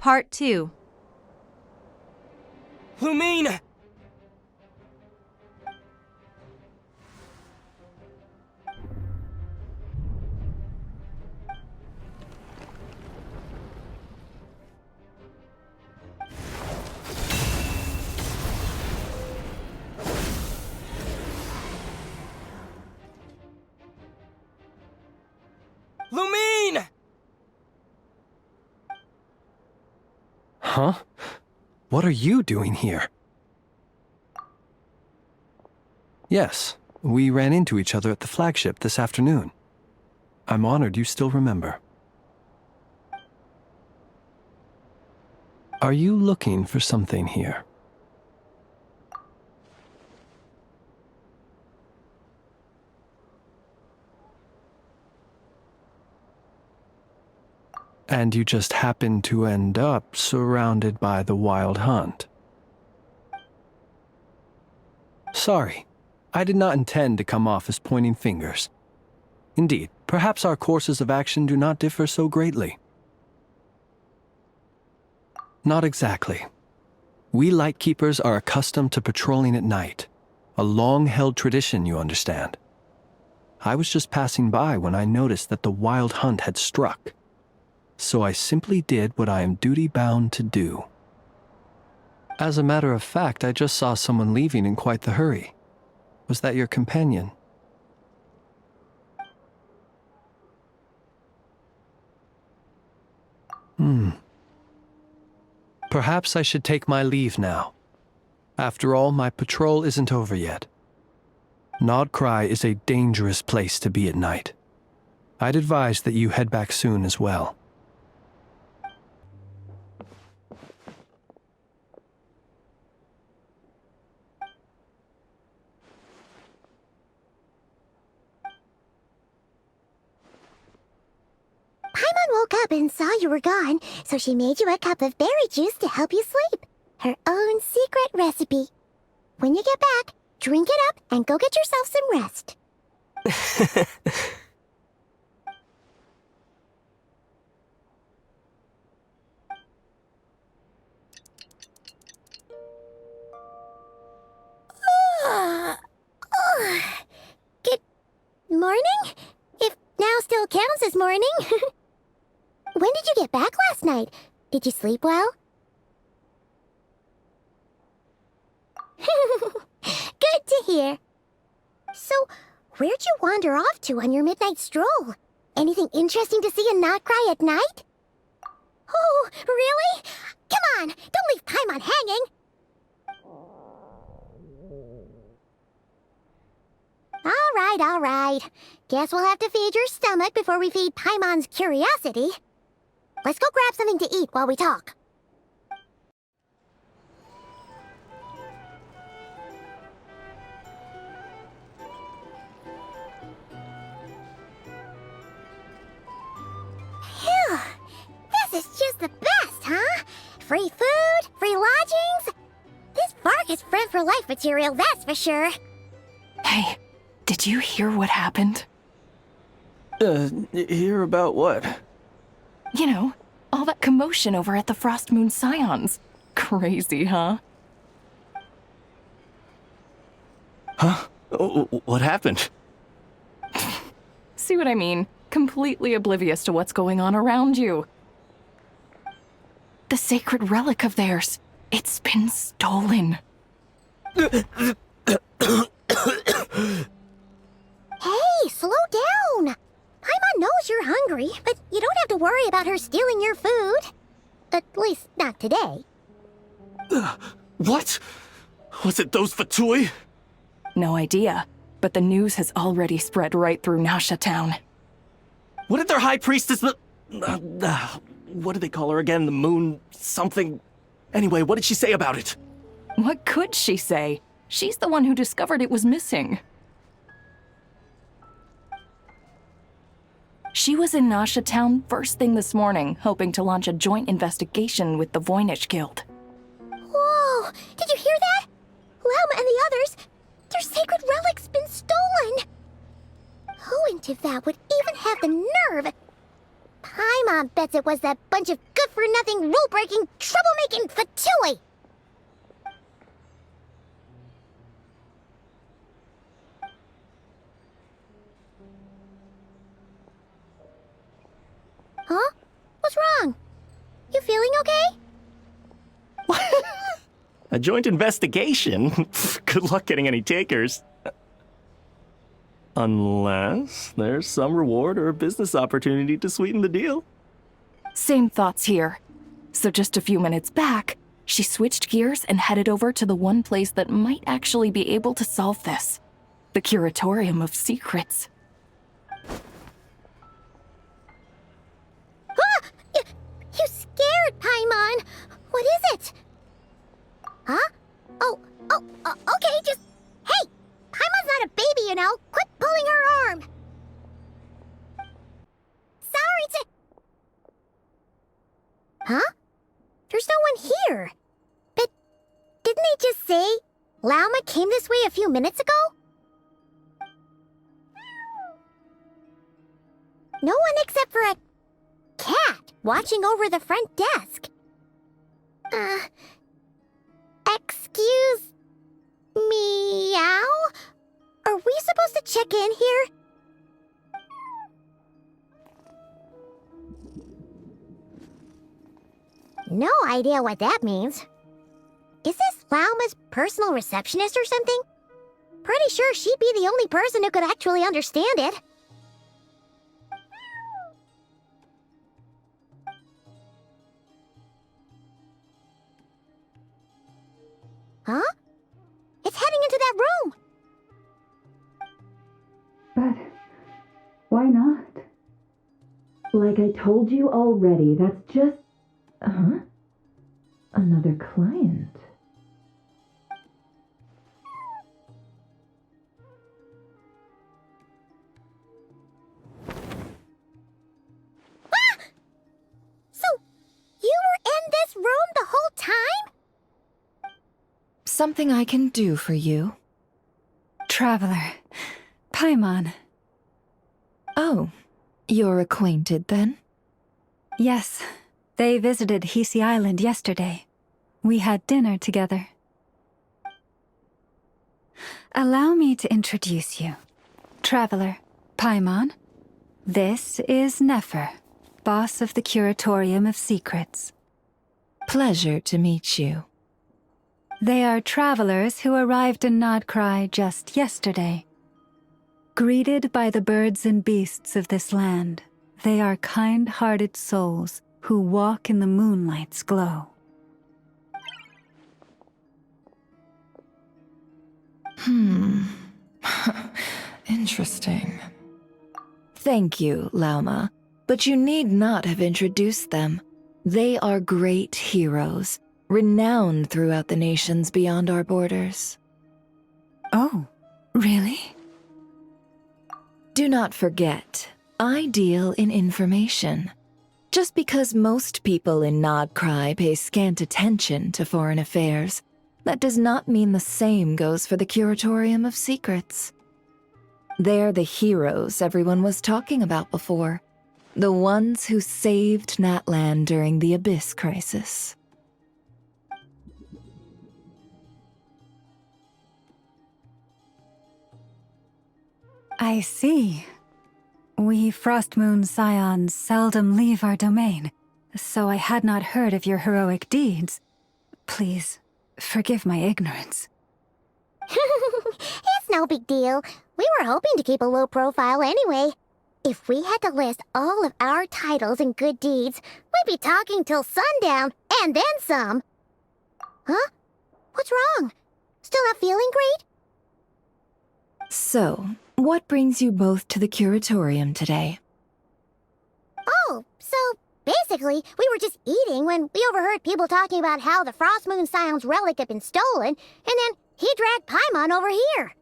Part 2. Lumine! Lumine! Huh? What are you doing here? Yes, we ran into each other at the flagship this afternoon. I'm honored you still remember. Are you looking for something here? And you just happened to end up surrounded by the Wild Hunt. Sorry, I did not intend to come off as pointing fingers. Indeed, perhaps our courses of action do not differ so greatly. Not exactly. We Lightkeepers are accustomed to patrolling at night, a long-held tradition, you understand. I was just passing by when I noticed that the Wild Hunt had struck. So I simply did what I am duty-bound to do. As a matter of fact, I just saw someone leaving in quite the hurry. Was that your companion? Perhaps I should take my leave now. After all, my patrol isn't over yet. Nodcry is a dangerous place to be at night. I'd advise that you head back soon as well. Paimon woke up and saw you were gone, so she made you a cup of berry juice to help you sleep. Her own secret recipe. When you get back, drink it up and go get yourself some rest. Good morning? If now still counts as morning. When did you get back last night? Did you sleep well? Good to hear. So, where'd you wander off to on your midnight stroll? Anything interesting to see in Nodcry at night? Oh, really? Come on, don't leave Paimon hanging. All right. Guess we'll have to feed your stomach before we feed Paimon's curiosity. Let's go grab something to eat while we talk. Phew! This is just the best, huh? Free food, free lodgings. This bark is friend for life material, that's for sure. Hey, did you hear what happened? Hear about what? You know, all that commotion over at the Frost Moon Scions. Crazy, huh? Huh? What happened? See what I mean? Completely oblivious to what's going on around you. The sacred relic of theirs. It's been stolen. Hey, slow down! Paimon knows you're hungry, but you don't have to worry about her stealing your food. At least, not today. What? Was it those Fatui? No idea, but the news has already spread right through Nasha Town. What did their high priestess... what do they call her again? The moon... something... Anyway, what did she say about it? What could she say? She's the one who discovered it was missing. She was in Nasha Town first thing this morning, hoping to launch a joint investigation with the Voynich Guild. Whoa! Did you hear that? Lelma and the others, their sacred relic's been stolen! Who in Tivab would even have the nerve? Paimon bets it was that bunch of good-for-nothing, rule-breaking, troublemaking fatui! Huh? What's wrong? You feeling okay? A joint investigation? Good luck getting any takers. Unless there's some reward or a business opportunity to sweeten the deal. Same thoughts here. So just a few minutes back, she switched gears and headed over to the one place that might actually be able to solve this. The Curatorium of Secrets. Ah! You scared, Paimon! What is it? Huh? Okay, just... Hey! Paimon's not a baby, you know! Quit pulling her arm! Sorry to... Huh? There's no one here. But didn't they just say Lauma came this way a few minutes ago? No one except for a cat watching over the front desk. Excuse... meow? Are we supposed to check in here? No idea what that means. Is this Lauma's personal receptionist or something? Pretty sure she'd be the only person who could actually understand it. Huh? It's heading into that room! But why not? Like I told you already, that's just... Huh? Another client. Ah! So, you were in this room the whole time? Something I can do for you? Traveler. Paimon. Oh, you're acquainted then? Yes, they visited Hisi Island yesterday. We had dinner together. Allow me to introduce you. Traveler, Paimon. This is Nefer, boss of the Curatorium of Secrets. Pleasure to meet you. They are travelers who arrived in Nodcry just yesterday. Greeted by the birds and beasts of this land, they are kind-hearted souls who walk in the moonlight's glow. Interesting. Thank you, Lauma, but you need not have introduced them. They are great heroes, renowned throughout the nations beyond our borders. Oh, really? Do not forget, I deal in information. Just because most people in Nodcry pay scant attention to foreign affairs, that does not mean the same goes for the Curatorium of Secrets. They're the heroes everyone was talking about before, the ones who saved Natlan during the Abyss crisis. I see. We Frostmoon Scions seldom leave our domain, so I had not heard of your heroic deeds. Please, forgive my ignorance. It's no big deal. We were hoping to keep a low profile anyway. If we had to list all of our titles and good deeds, we'd be talking till sundown, and then some. Huh? What's wrong? Still not feeling great? So, what brings you both to the Curatorium today? Oh, so basically, we were just eating when we overheard people talking about how the Frostmoon Scion's relic had been stolen, and then he dragged Paimon over here.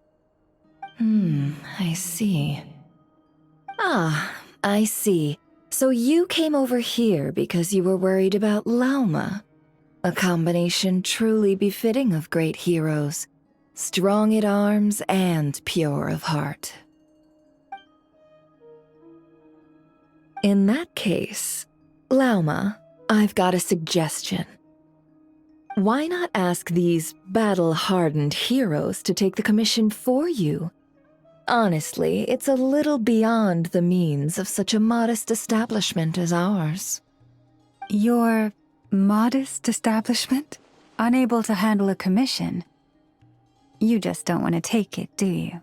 I see. Ah, I see. So you came over here because you were worried about Lauma. A combination truly befitting of great heroes. Strong at arms and pure of heart. In that case, Lauma, I've got a suggestion. Why not ask these battle-hardened heroes to take the commission for you? Honestly, it's a little beyond the means of such a modest establishment as ours. Your modest establishment? Unable to handle a commission? You just don't want to take it, do you?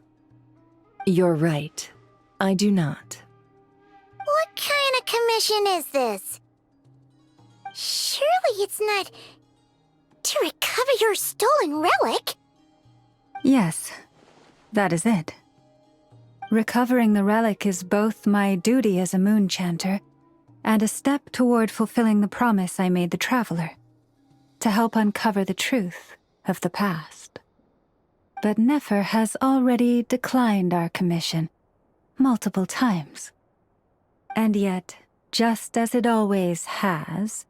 You're right. I do not. What kind of commission is this? Surely it's not to recover your stolen relic? Yes, that is it. Recovering the relic is both my duty as a moon chanter and a step toward fulfilling the promise I made the traveler, to help uncover the truth of the past. But Nefer has already declined our commission multiple times. And yet, just as it always has,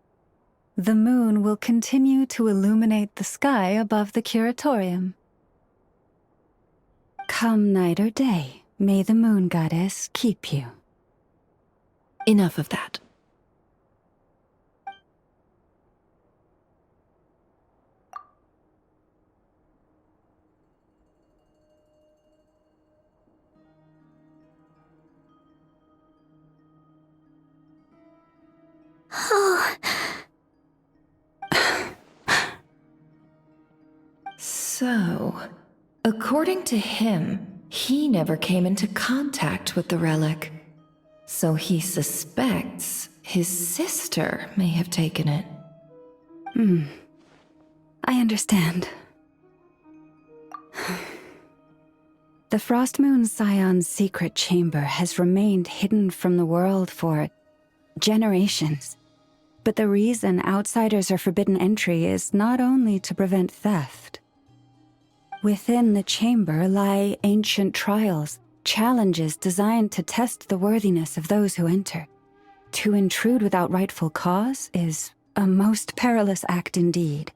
the moon will continue to illuminate the sky above the curatorium. Come night or day, may the moon goddess keep you. Enough of that. Oh, So, according to him, he never came into contact with the relic. So he suspects his sister may have taken it. I understand. The Frost Moon Scion's secret chamber has remained hidden from the world for generations. But the reason outsiders are forbidden entry is not only to prevent theft. Within the chamber lie ancient trials, challenges designed to test the worthiness of those who enter. To intrude without rightful cause is a most perilous act indeed.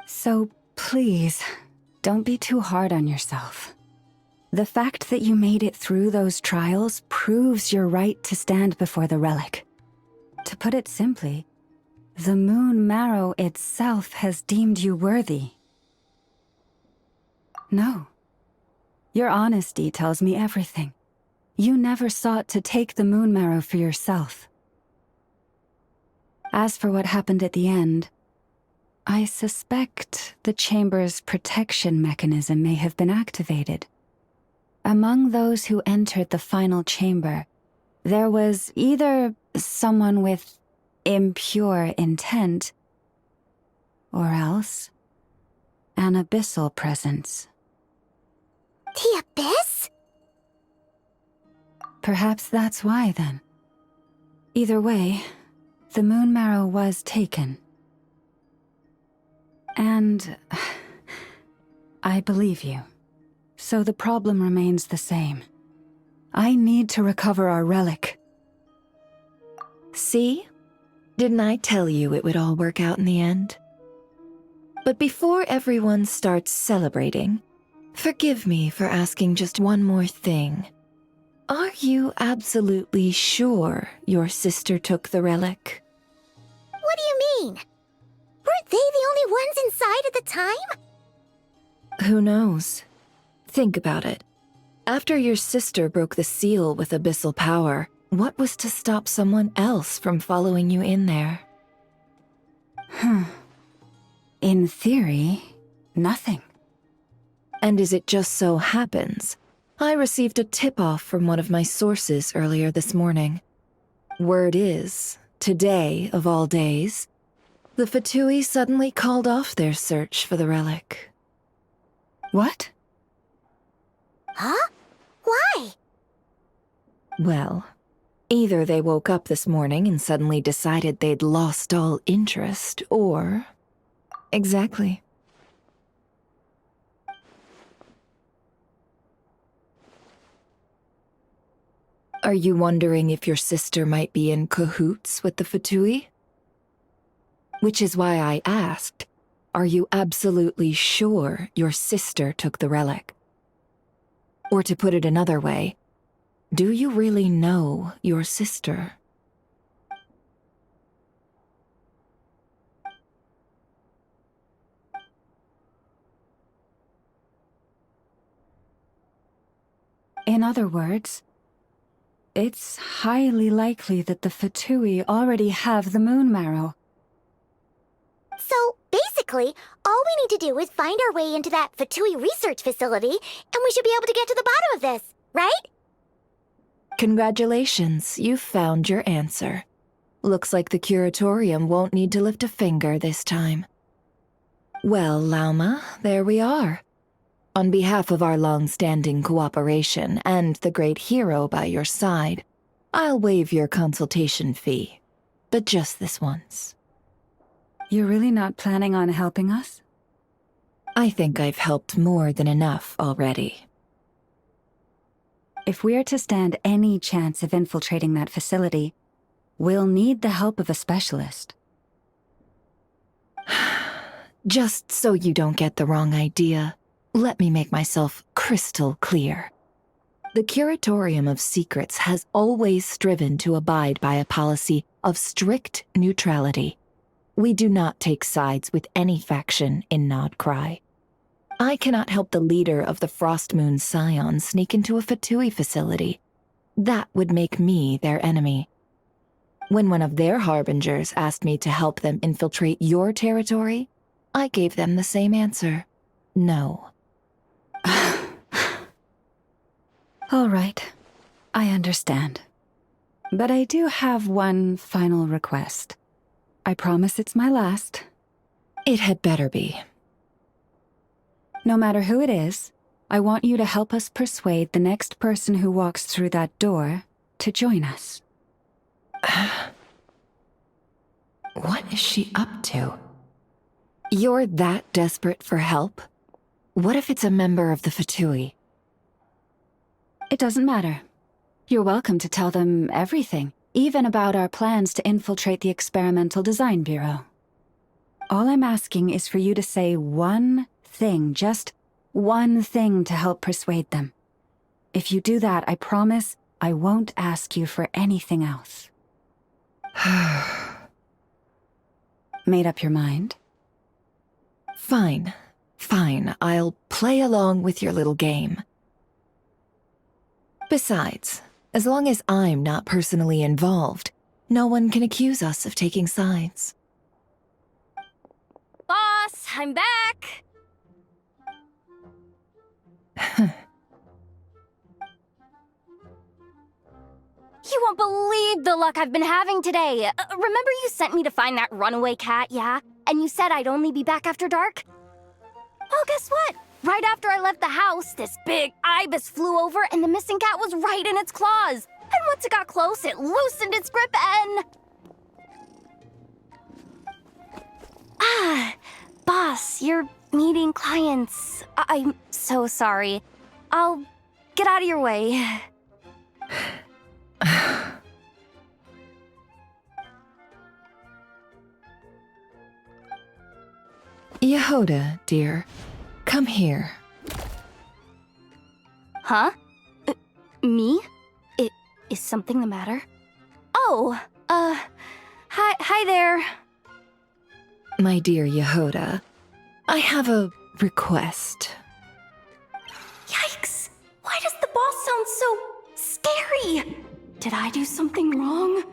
So please, don't be too hard on yourself. The fact that you made it through those trials proves your right to stand before the relic. To put it simply, the moon marrow itself has deemed you worthy. No. Your honesty tells me everything. You never sought to take the moon marrow for yourself. As for what happened at the end, I suspect the chamber's protection mechanism may have been activated. Among those who entered the final chamber, there was either someone with impure intent, or else an abyssal presence. the abyss? Perhaps that's why, then. Either way, the moon marrow was taken. And I believe you. So the problem remains the same. I need to recover our relic. See? Didn't I tell you it would all work out in the end? But before everyone starts celebrating, forgive me for asking just one more thing. Are you absolutely sure your sister took the relic? What do you mean? Weren't they the only ones inside at the time? Who knows? Think about it. After your sister broke the seal with abyssal power, what was to stop someone else from following you in there? In theory, nothing. And as it just so happens, I received a tip-off from one of my sources earlier this morning. Word is, today of all days, the Fatui suddenly called off their search for the relic. What? Huh? Why? Well, either they woke up this morning and suddenly decided they'd lost all interest, or... Exactly. Are you wondering if your sister might be in cahoots with the Fatui? Which is why I asked, are you absolutely sure your sister took the relic? Or to put it another way, do you really know your sister? In other words, it's highly likely that the Fatui already have the moon marrow. So, basically, all we need to do is find our way into that Fatui research facility, and we should be able to get to the bottom of this, right? Congratulations, you've found your answer. Looks like the curatorium won't need to lift a finger this time. Well, Lauma, there we are. On behalf of our long-standing cooperation and the great hero by your side, I'll waive your consultation fee. But just this once. You're really not planning on helping us? I think I've helped more than enough already. If we're to stand any chance of infiltrating that facility, we'll need the help of a specialist. Just so you don't get the wrong idea, let me make myself crystal clear. The Curatorium of Secrets has always striven to abide by a policy of strict neutrality. We do not take sides with any faction in Nodcry. I cannot help the leader of the Frostmoon Scions sneak into a Fatui facility. That would make me their enemy. When one of their harbingers asked me to help them infiltrate your territory, I gave them the same answer. No. All right, I understand. But I do have one final request. I promise it's my last. It had better be. No matter who it is, I want you to help us persuade the next person who walks through that door to join us. What is she up to? You're that desperate for help? What if it's a member of the Fatui? It doesn't matter. You're welcome to tell them everything, even about our plans to infiltrate the Experimental Design Bureau. All I'm asking is for you to say one thing, just one thing to help persuade them. If you do that, I promise I won't ask you for anything else. Made up your mind? Fine. Fine, I'll play along with your little game. Besides, as long as I'm not personally involved, no one can accuse us of taking sides. Boss, I'm back! You won't believe the luck I've been having today. Remember you sent me to find that runaway cat, yeah? And you said I'd only be back after dark? Well, guess what? Right after I left the house, this big ibis flew over and the missing cat was right in its claws. And once it got close, it loosened its grip and... Boss, you're meeting clients. I'm so sorry. I'll get out of your way. Yehoda, dear, come here. Huh? Me? Is something the matter? Oh, hi there. My dear Yehoda, I have a request. Yikes! Why does the boss sound so scary? Did I do something wrong?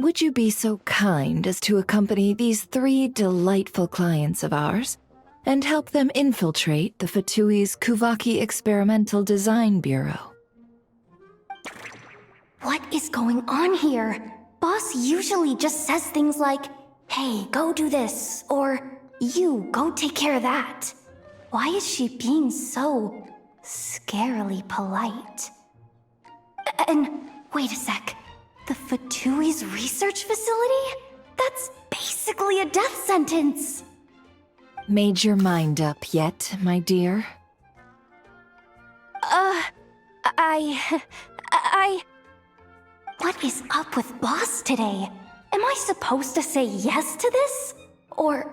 Would you be so kind as to accompany these 3 delightful clients of ours and help them infiltrate the Fatui's Kuvaki Experimental Design Bureau? What is going on here? Boss usually just says things like, hey, go do this, or you, go take care of that. Why is she being so scarily polite? And wait a sec. The Fatui's research facility? That's basically a death sentence. Made your mind up yet, my dear? What is up with Boss today? Am I supposed to say yes to this? Or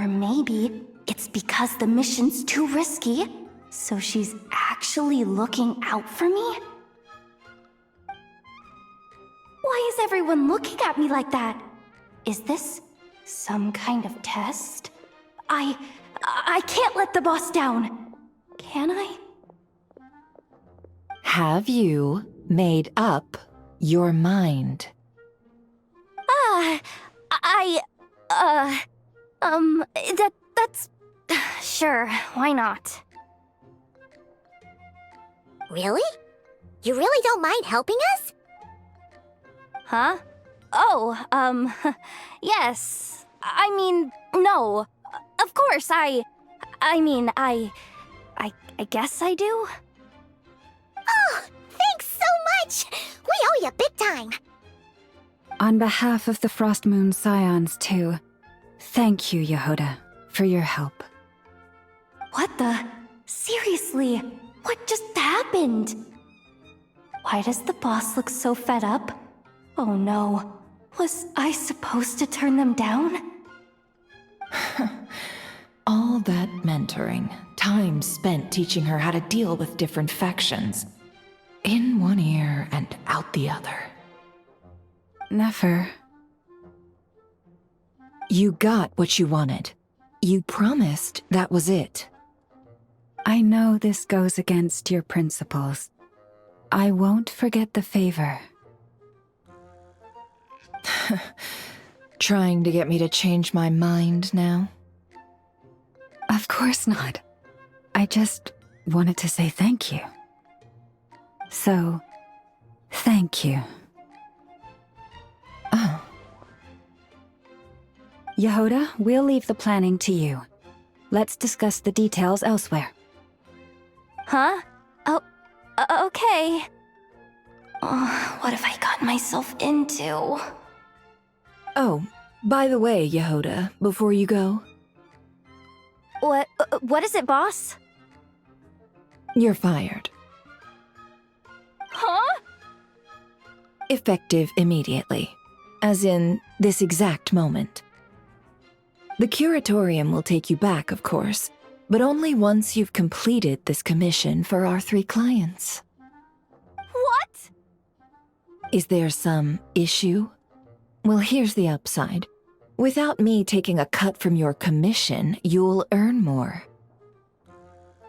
maybe it's because the mission's too risky, so she's actually looking out for me? Why is everyone looking at me like that? Is this some kind of test? I can't let the boss down. Can I? Have you made up your mind? That's... Sure, why not? Really? You really don't mind helping us? Huh? Oh, yes. I mean, no. Of course, I guess I do. Oh, thanks so much! We owe you big time! On behalf of the Frost Moon Scions, too, thank you, Yehoda, for your help. What the? Seriously, what just happened? Why does the boss look so fed up? Oh no, was I supposed to turn them down? All that mentoring, time spent teaching her how to deal with different factions. In one ear and out the other. Never. You got what you wanted. You promised that was it. I know this goes against your principles. I won't forget the favor. Trying to get me to change my mind now? Of course not. I just wanted to say thank you. So, thank you. Oh. Yehoda, we'll leave the planning to you. Let's discuss the details elsewhere. Huh? Oh, okay. Oh, what have I gotten myself into? Oh, by the way, Yehoda, before you go, What is it, boss? you're fired. Huh? Effective immediately. As in, this exact moment. The curatorium will take you back, of course, but only once you've completed this commission for our 3 clients. What? Is there some issue? Well, here's the upside. Without me taking a cut from your commission, you'll earn more.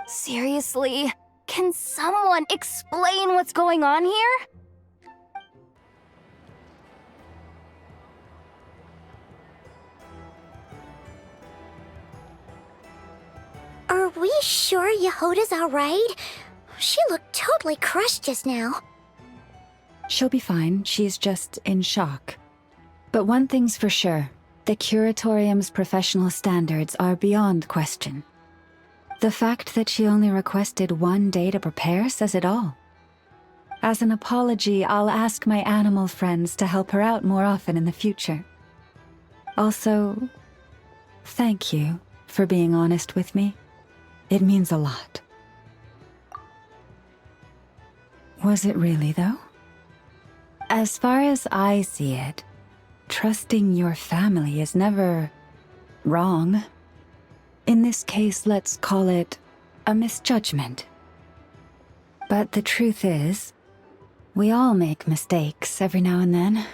Seriously? Can someone explain what's going on here? Are we sure Yehoda's alright? She looked totally crushed just now. She'll be fine, she's just in shock. But one thing's for sure, the curatorium's professional standards are beyond question. The fact that she only requested 1 day to prepare says it all. As an apology, I'll ask my animal friends to help her out more often in the future. Also, thank you for being honest with me. It means a lot. Was it really, though? As far as I see it, trusting your family is never wrong. In this case, let's call it a misjudgment. But the truth is, we all make mistakes every now and then.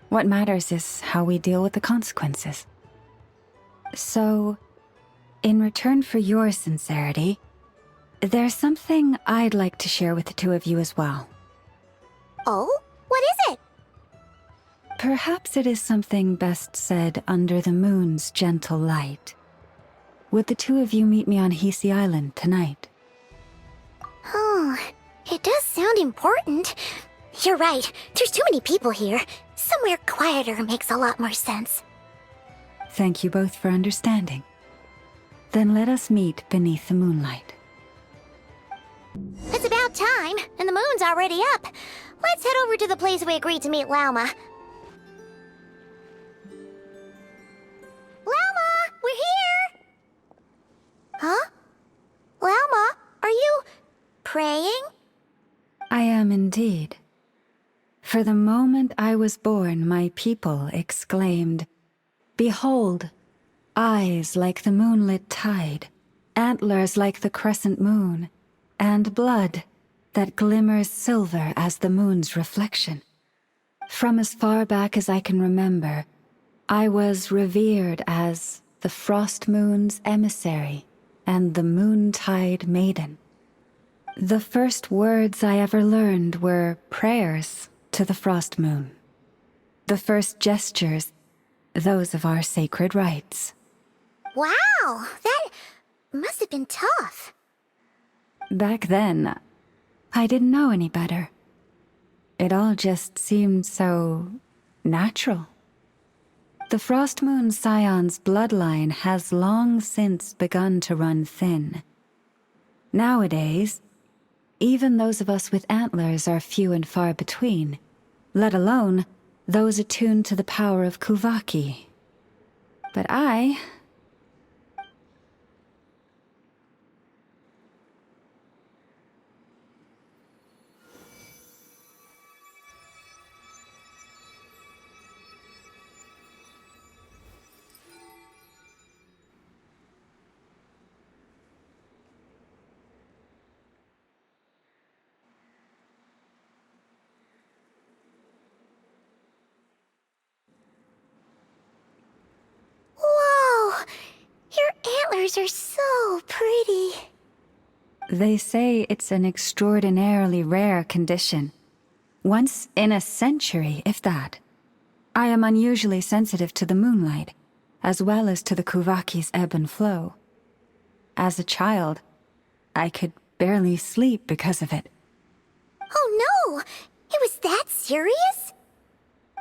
What matters is how we deal with the consequences. So, in return for your sincerity, there's something I'd like to share with the 2 of you as well. Oh? What is it? Perhaps it is something best said under the moon's gentle light. Would the 2 of you meet me on Hisi Island tonight? Oh, it does sound important. You're right, there's too many people here. Somewhere quieter makes a lot more sense. Thank you both for understanding. Then let us meet beneath the moonlight. It's about time, and the moon's already up. Let's head over to the place we agreed to meet Lauma. Lauma, we're here! Huh? Lauma, are you praying? I am indeed. For the moment I was born, my people exclaimed, "Behold, eyes like the moonlit tide, antlers like the crescent moon, and blood that glimmers silver as the moon's reflection." From as far back as I can remember, I was revered as the Frost Moon's emissary and the Moontide Maiden. The first words I ever learned were prayers to the frost moon. The first gestures, those of our sacred rites. Wow, that must have been tough. Back then, I didn't know any better. It all just seemed so natural. The Frost Moon Scion's bloodline has long since begun to run thin. Nowadays, even those of us with antlers are few and far between, let alone those attuned to the power of Kuvaki. But I... Whoa! Your antlers are so pretty. They say it's an extraordinarily rare condition. Once in a century, if that. I am unusually sensitive to the moonlight, as well as to the Kuvaki's ebb and flow. As a child, I could barely sleep because of it. Oh no! It was that serious?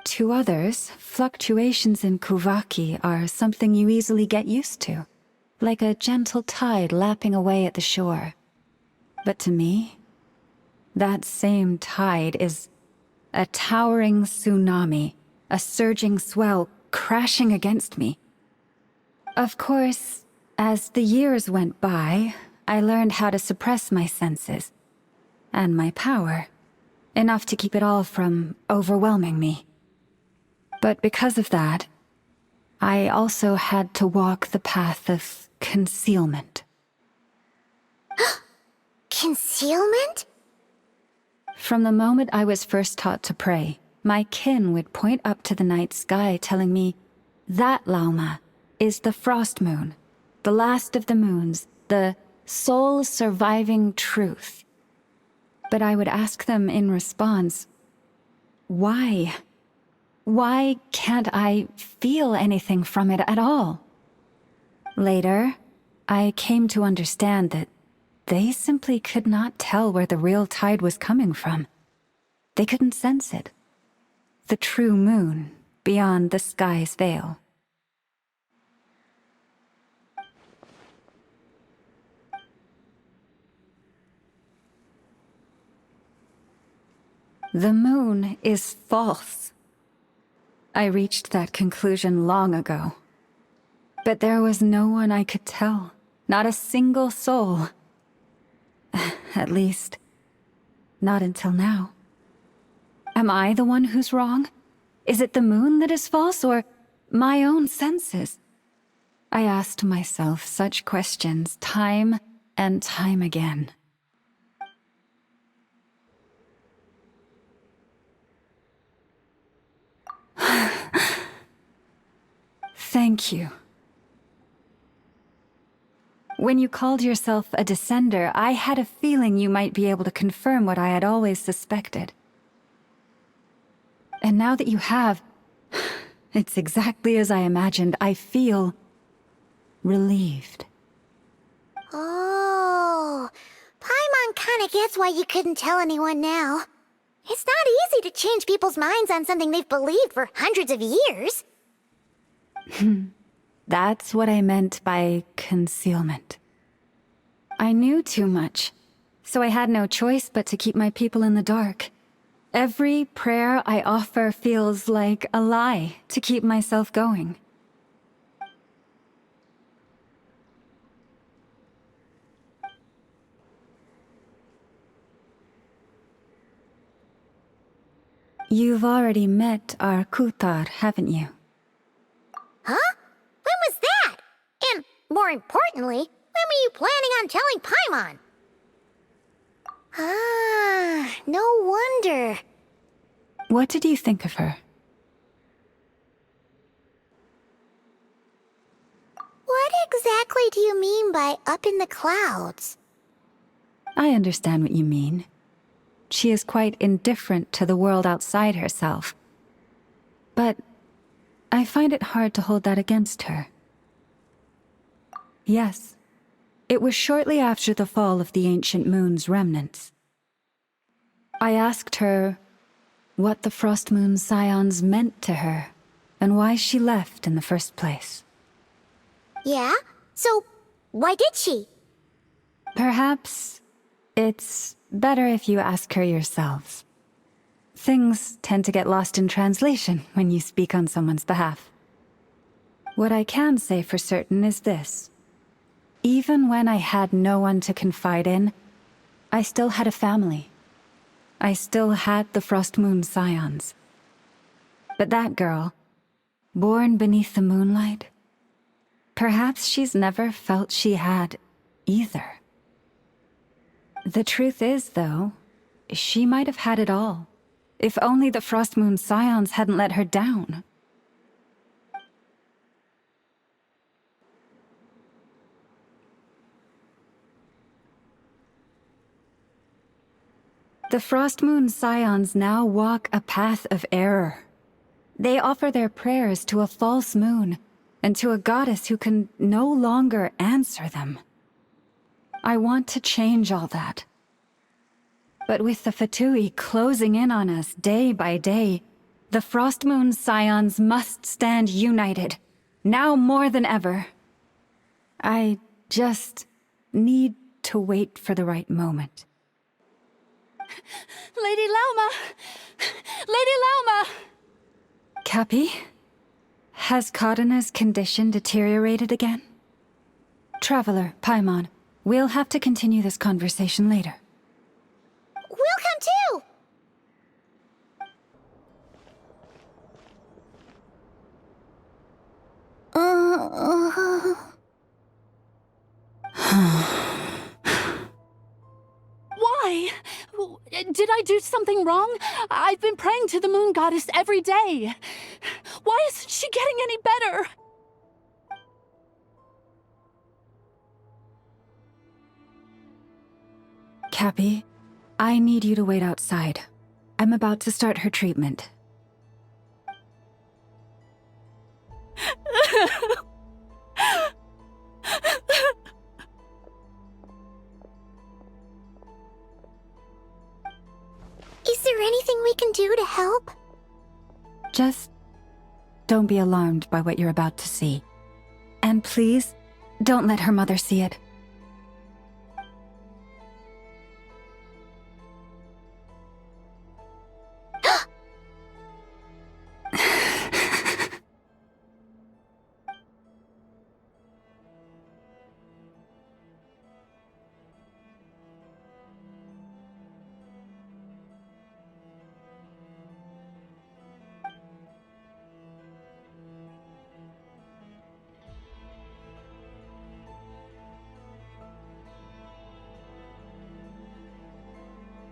To others, fluctuations in Kuvaki are something you easily get used to, like a gentle tide lapping away at the shore. But to me, that same tide is a towering tsunami, a surging swell crashing against me. Of course, as the years went by, I learned how to suppress my senses and my power, enough to keep it all from overwhelming me. But because of that, I also had to walk the path of concealment. Concealment? From the moment I was first taught to pray, my kin would point up to the night sky telling me, "That, Lauma, is the frost moon, the last of the moons, the sole surviving truth." But I would ask them in response, why? Why can't I feel anything from it at all? Later, I came to understand that they simply could not tell where the real tide was coming from. They couldn't sense it. The true moon beyond the sky's veil. The moon is false. I reached that conclusion long ago. But there was no one I could tell, not a single soul. At least, not until now. Am I the one who's wrong? Is it the moon that is false, or my own senses? I asked myself such questions time and time again. Thank you. When you called yourself a descender, I had a feeling you might be able to confirm what I had always suspected. And now that you have, it's exactly as I imagined. I feel relieved. Oh, Paimon kinda gets why you couldn't tell anyone now. It's not easy to change people's minds on something they've believed for hundreds of years. That's what I meant by concealment. I knew too much, so I had no choice but to keep my people in the dark. Every prayer I offer feels like a lie to keep myself going. You've already met our Kutar, haven't you? Huh? When was that? And, more importantly, when were you planning on telling Paimon? Ah, no wonder. What did you think of her? What exactly do you mean by up in the clouds? I understand what you mean. She is quite indifferent to the world outside herself. But I find it hard to hold that against her. Yes, it was shortly after the fall of the ancient moon's remnants. I asked her what the Frost Moon Scions meant to her, and why she left in the first place. Yeah? So, why did she? Perhaps it's better if you ask her yourselves. Things tend to get lost in translation when you speak on someone's behalf. What I can say for certain is this. Even when I had no one to confide in, I still had a family. I still had the Frost Moon Scions. But that girl, born beneath the moonlight, perhaps she's never felt she had either. The truth is, though, she might have had it all, if only the Frost Moon Scions hadn't let her down. The Frost Moon Scions now walk a path of error. They offer their prayers to a false moon, and to a goddess who can no longer answer them. I want to change all that. But with the Fatui closing in on us day by day, the Frost Moon Scions must stand united, now more than ever. I just need to wait for the right moment. Lady Lauma! Lady Lauma! Cappy? Has Kadana's condition deteriorated again? Traveler, Paimon, we'll have to continue this conversation later. We'll come too! Why? Did I do something wrong? I've been praying to the moon goddess every day. Why isn't she getting any better? Cappy, I need you to wait outside. I'm about to start her treatment. Is there anything we can do to help? Just don't be alarmed by what you're about to see. And please, don't let her mother see it.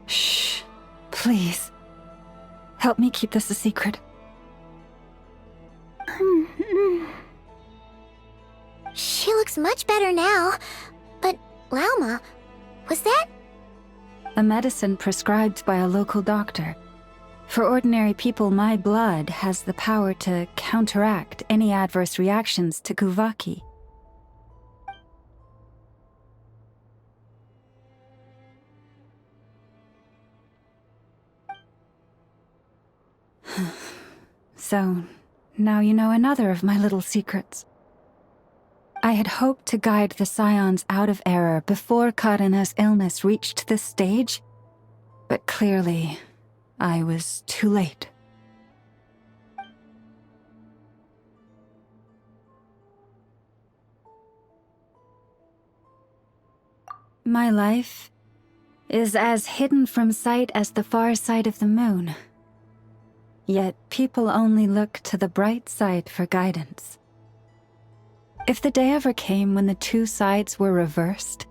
Shh. Please. Help me keep this a secret. She looks much better now. But, Lauma, was that? A medicine prescribed by a local doctor. For ordinary people, my blood has the power to counteract any adverse reactions to Kuvaki. So, now you know another of my little secrets. I had hoped to guide the Scions out of error before Karina's illness reached this stage, but clearly, I was too late. My life is as hidden from sight as the far side of the moon. Yet people only look to the bright side for guidance. If the day ever came when the two sides were reversed,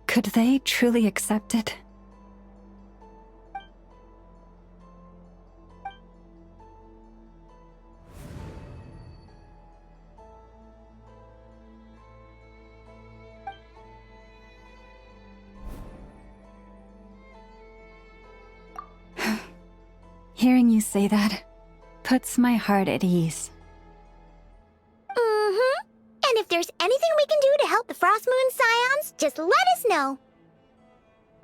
could they truly accept it? Hearing you say that puts my heart at ease. Mm-hmm. And if there's anything we can do to help the Frost Moon Scions, just let us know.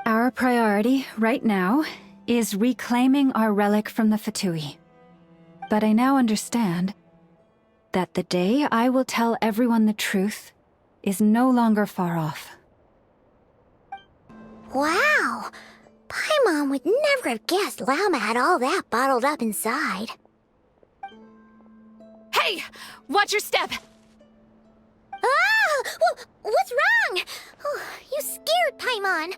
Our priority right now is reclaiming our relic from the Fatui. But I now understand that the day I will tell everyone the truth is no longer far off. Wow. Paimon would never have guessed Lauma had all that bottled up inside. Hey! Watch your step! Ah! What's wrong? Oh, you scared Paimon.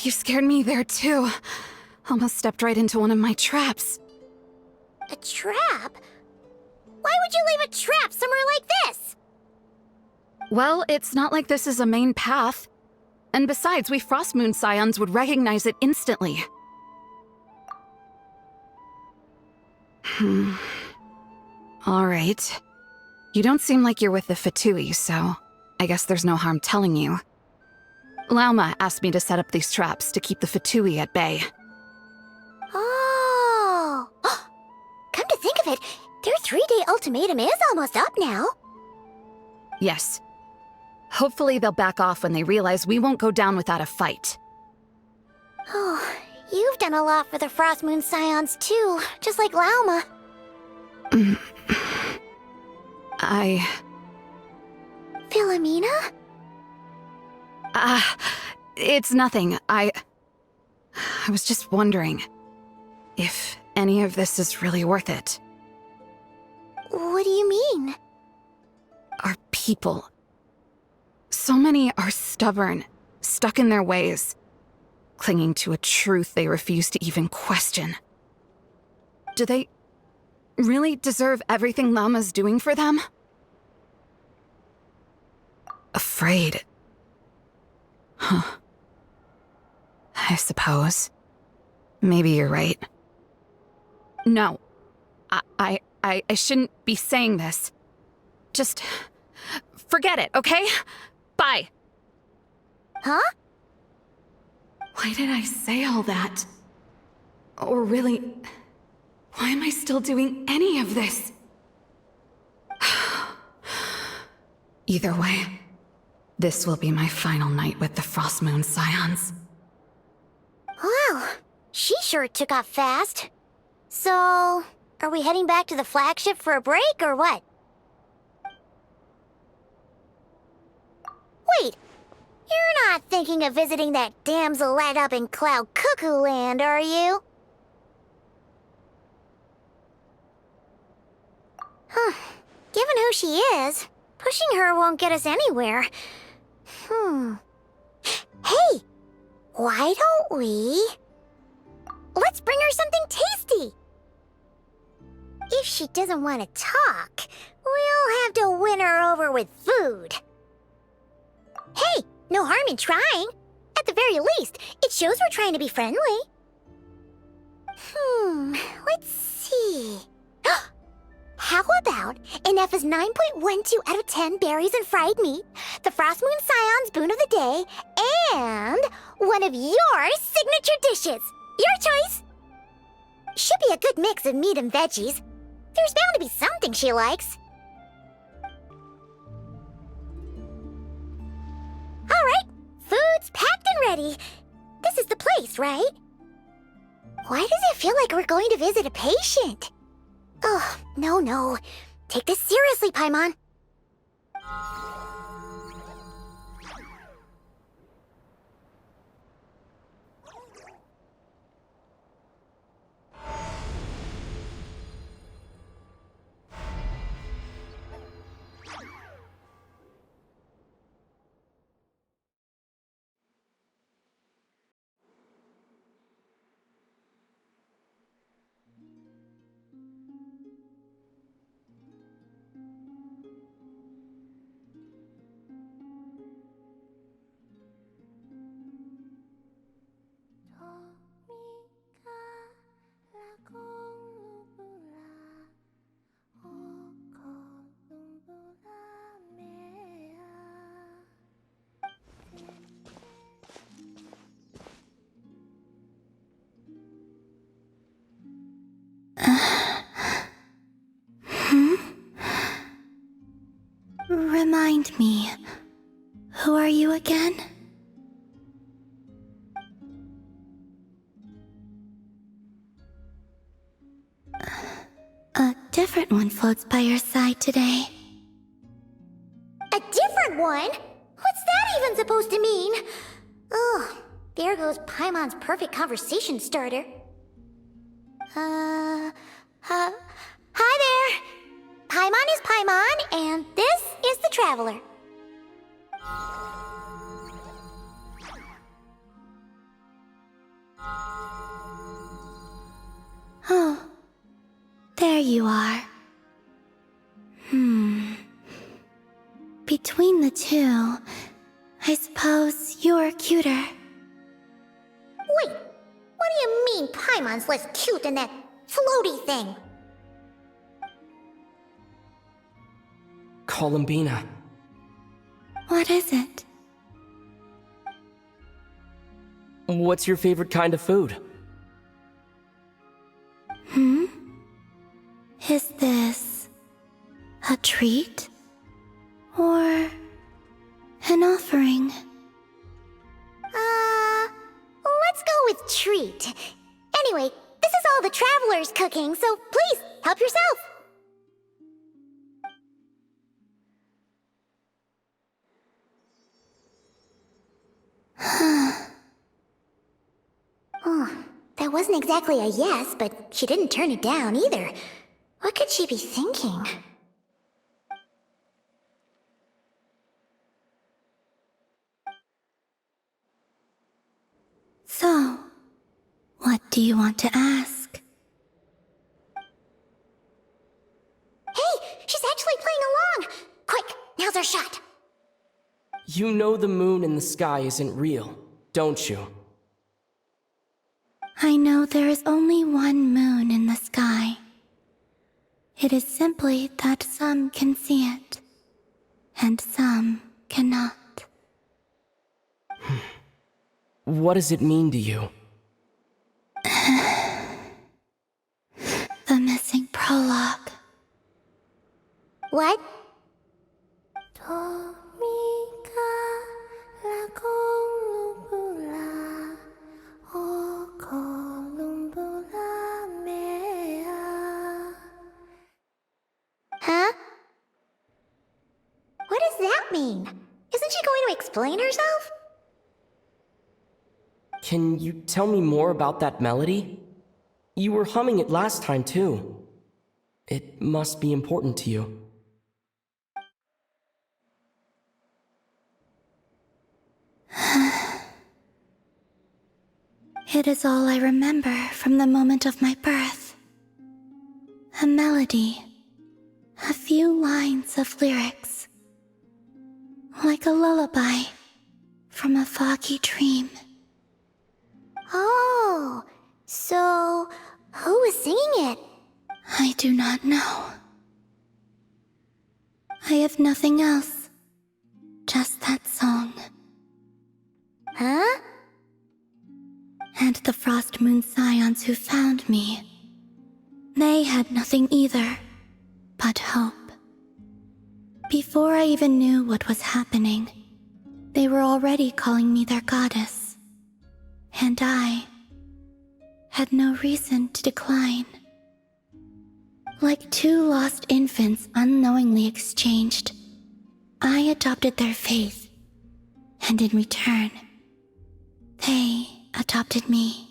You scared me there too. Almost stepped right into one of my traps. A trap? Why would you leave a trap somewhere like this? Well, it's not like this is a main path. And besides, we Frost Moon Scions would recognize it instantly. Alright. You don't seem like you're with the Fatui, so I guess there's no harm telling you. Lauma asked me to set up these traps to keep the Fatui at bay. Oh! Come to think of it, their 3-day ultimatum is almost up now. Yes. Hopefully they'll back off when they realize we won't go down without a fight. Oh, you've done a lot for the Frost Moon Scions too, just like Lauma. Philomena? It's nothing. I was just wondering if any of this is really worth it. What do you mean? Our people. So many are stubborn, stuck in their ways, clinging to a truth they refuse to even question. Do they really deserve everything Lauma's doing for them? Afraid. Huh. I suppose. Maybe you're right. No. I shouldn't be saying this. Just forget it, okay? Bye. Huh? Why did I say all that? Or really, why am I still doing any of this? Either way, this will be my final night with the Frost Moon Scions. Wow, she sure took off fast. So, are we heading back to the flagship for a break or what? Wait, you're not thinking of visiting that damsel light up in Cloud Cuckoo Land, are you? Huh. Given who she is, pushing her won't get us anywhere. Hey! Why don't we... Let's bring her something tasty! If she doesn't want to talk, we'll have to win her over with food. Hey, no harm in trying. At the very least, it shows we're trying to be friendly. Let's see... How about an F's 9.12 out of 10 berries and fried meat, the Frost Moon Scion's boon of the day, and one of your signature dishes? Your choice! Should be a good mix of meat and veggies. There's bound to be something she likes. Alright, food's packed and ready. This is the place, right? Why does it feel like we're going to visit a patient? Oh, no. Take this seriously, Paimon. Remind me, who are you again? A different one floats by your side today. A different one? What's that even supposed to mean? Ugh, there goes Paimon's perfect conversation starter. Hi there! Paimon is Paimon, and this is the Traveler. Oh, there you are. Between the two, I suppose you're cuter. Wait, what do you mean Paimon's less cute than that floaty thing? Columbina. What is it? What's your favorite kind of food? Is this a treat? Or an offering? Let's go with treat. Anyway, this is all the Traveler's cooking, so please, help yourself. Oh, that wasn't exactly a yes, but she didn't turn it down either. What could she be thinking? So, what do you want to ask? Hey, she's actually playing along! Quick, now's our shot. You know the moon in the sky isn't real, don't you? I know there is only one moon in the sky. It is simply that some can see it, and some cannot. What does it mean to you? The missing prologue. What? Huh? What does that mean? Isn't she going to explain herself? Can you tell me more about that melody? You were humming it last time, too. It must be important to you. It is all I remember from the moment of my birth. A melody. A few lines of lyrics. Like a lullaby from a foggy dream. Oh, so who was singing it? I do not know. I have nothing else. Just that song. Huh? And the Frost Moon Scions who found me. They had nothing either, but hope. Before I even knew what was happening, they were already calling me their goddess. And I had no reason to decline. Like two lost infants unknowingly exchanged, I adopted their faith, and in return, they adopted me.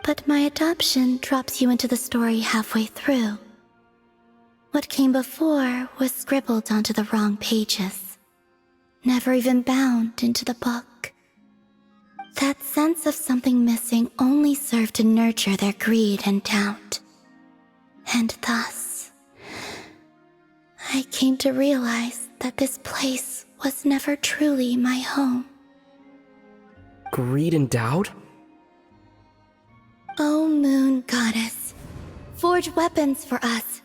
But my adoption drops you into the story halfway through. What came before was scribbled onto the wrong pages, never even bound into the book. That sense of something missing only served to nurture their greed and doubt. And thus, I came to realize that this place was never truly my home. Greed and doubt? O Moon Goddess, forge weapons for us,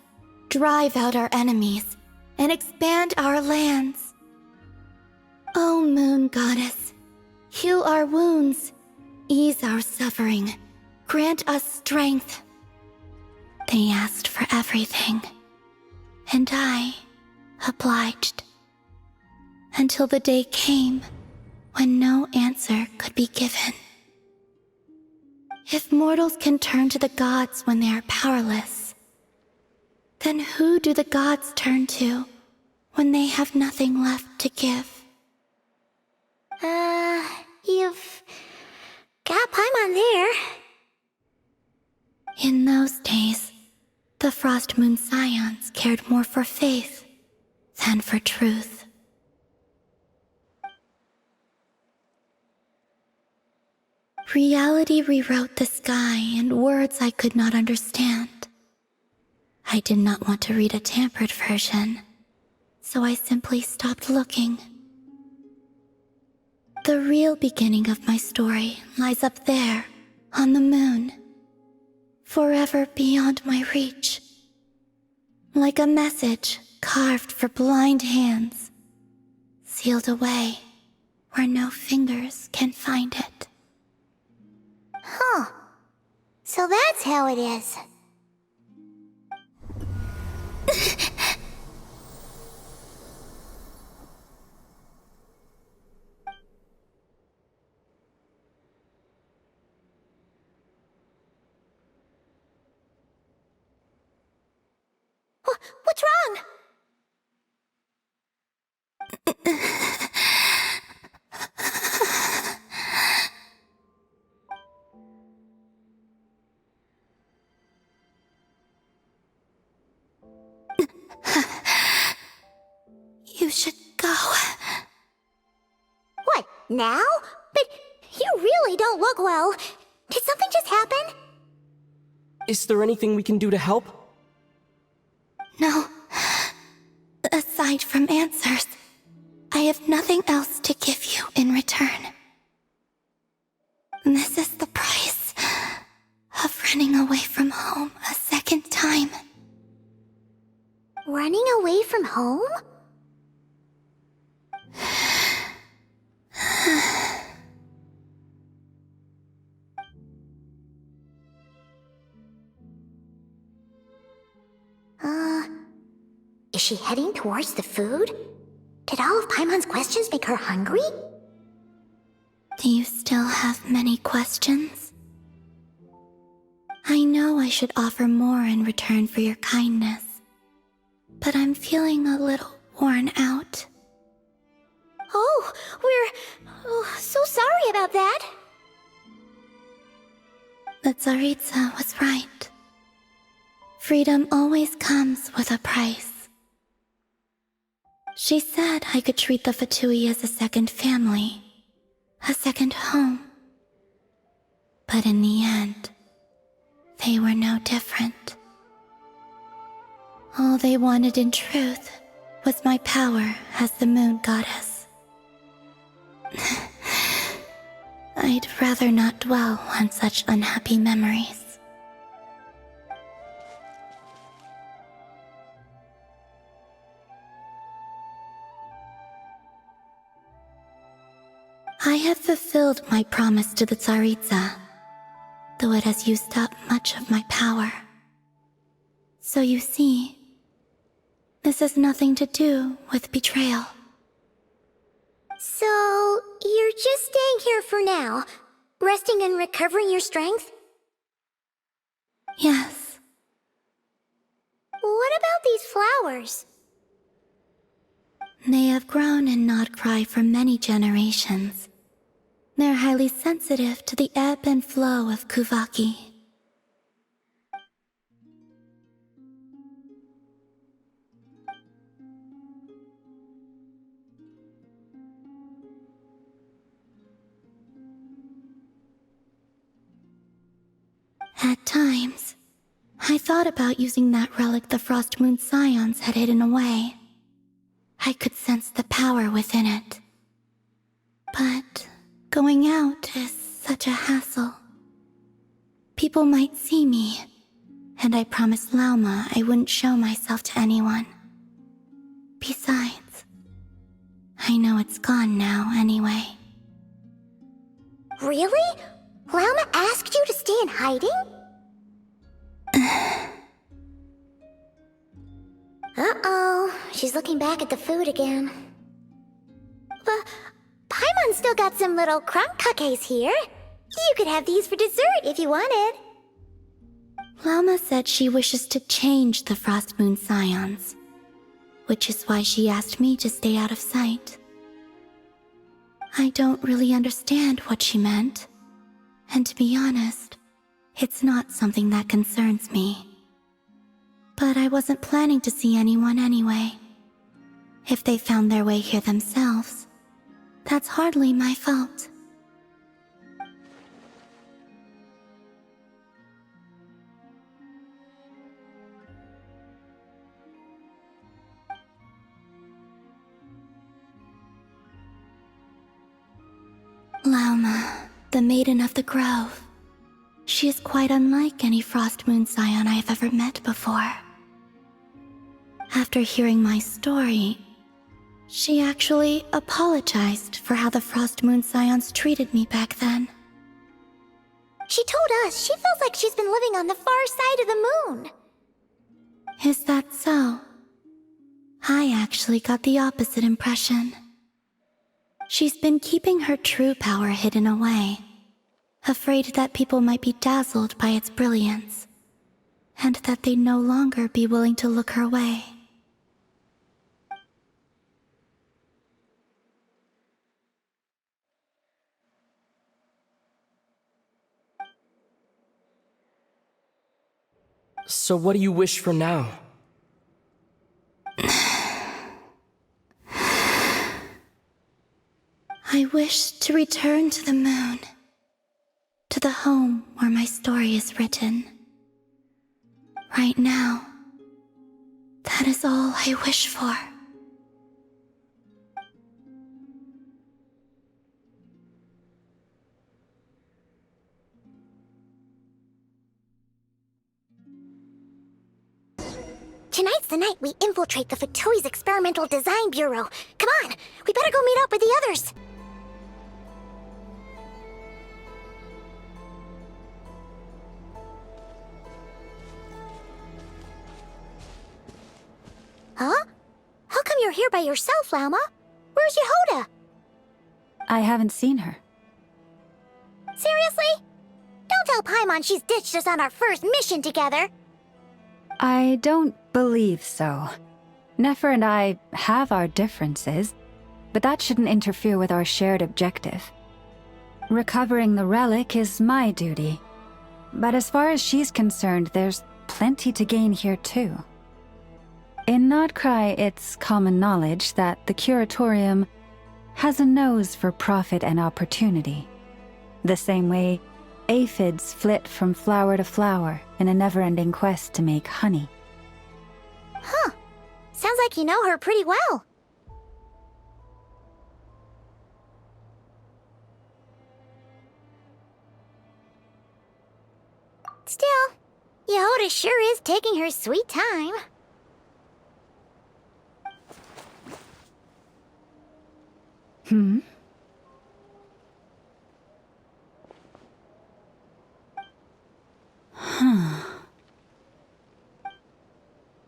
drive out our enemies, and expand our lands. O Moon Goddess, heal our wounds, ease our suffering, grant us strength. They asked for everything, and I obliged. Until the day came when no answer could be given. If mortals can turn to the gods when they are powerless, then who do the gods turn to when they have nothing left to give? You've got Paimon there. In those days, the Frost Moon Scions cared more for faith than for truth. Reality rewrote the sky in words I could not understand. I did not want to read a tampered version, so I simply stopped looking. The real beginning of my story lies up there, on the moon, forever beyond my reach. Like a message carved for blind hands, sealed away where no fingers can find it. Huh. So that's how it is. What's wrong? You should go. What, now? But you really don't look well. Did something just happen? Is there anything we can do to help? No. Aside from answers, I have nothing else to give you in return. This is the price of running away from home a second time. Running away from home? Is she heading towards the food? Did all of Paimon's questions make her hungry? Do you still have many questions? I know I should offer more in return for your kindness, but I'm feeling a little worn out. Oh, we're so sorry about that. The Tsaritsa was right. Freedom always comes with a price. She said I could treat the Fatui as a second family, a second home. But in the end, they were no different. All they wanted in truth was my power as the moon goddess. I'd rather not dwell on such unhappy memories. I have fulfilled my promise to the Tsaritsa, though it has used up much of my power. So you see, this has nothing to do with betrayal. So, you're just staying here for now, resting and recovering your strength? Yes. What about these flowers? They have grown in Nodcry for many generations. They're highly sensitive to the ebb and flow of Kuvaki. At times, I thought about using that relic the Frost Moon Scions had hidden away. I could sense the power within it. But going out is such a hassle. People might see me, and I promised Lauma I wouldn't show myself to anyone. Besides, I know it's gone now anyway. Really? Lauma asked you to stay in hiding? Uh-oh, she's looking back at the food again. But Paimon still got some little crumb cookies here. You could have these for dessert if you wanted. Lama said she wishes to change the Frost Moon Scions, which is why she asked me to stay out of sight. I don't really understand what she meant, and to be honest, it's not something that concerns me. But I wasn't planning to see anyone anyway. If they found their way here themselves, that's hardly my fault. Lauma, the Maiden of the Grove. She is quite unlike any Frost Moon Scion I have ever met before. After hearing my story, she actually apologized for how the Frost Moon Scions treated me back then. She told us she feels like she's been living on the far side of the moon. Is that so? I actually got the opposite impression. She's been keeping her true power hidden away, afraid that people might be dazzled by its brilliance, and that they'd no longer be willing to look her way. So what do you wish for now? I wish to return to the moon, to the home where my story is written. Right now, that is all I wish for. Tonight's the night we infiltrate the Fatoi's Experimental Design Bureau. Come on, we better go meet up with the others. Huh? How come you're here by yourself, Lauma? Where's Yehoda? I haven't seen her. Seriously? Don't tell Paimon she's ditched us on our first mission together. I don't believe so. Nefer and I have our differences, but that shouldn't interfere with our shared objective. Recovering the relic is my duty, but as far as she's concerned, there's plenty to gain here too. In Nodcry, it's common knowledge that the Curatorium has a nose for profit and opportunity, the same way aphids flit from flower to flower in a never-ending quest to make honey. Huh. Sounds like you know her pretty well. Still, Yehoda sure is taking her sweet time.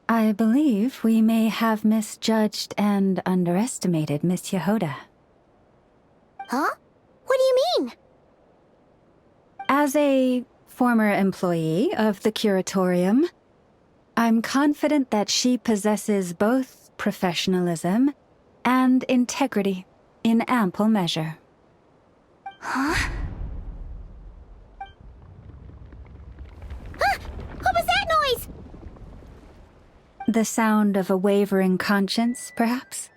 I believe we may have misjudged and underestimated Miss Yehoda. Huh? What do you mean? As a former employee of the Curatorium, I'm confident that she possesses both professionalism and integrity in ample measure. Huh? Huh? What was that noise? The sound of a wavering conscience, perhaps?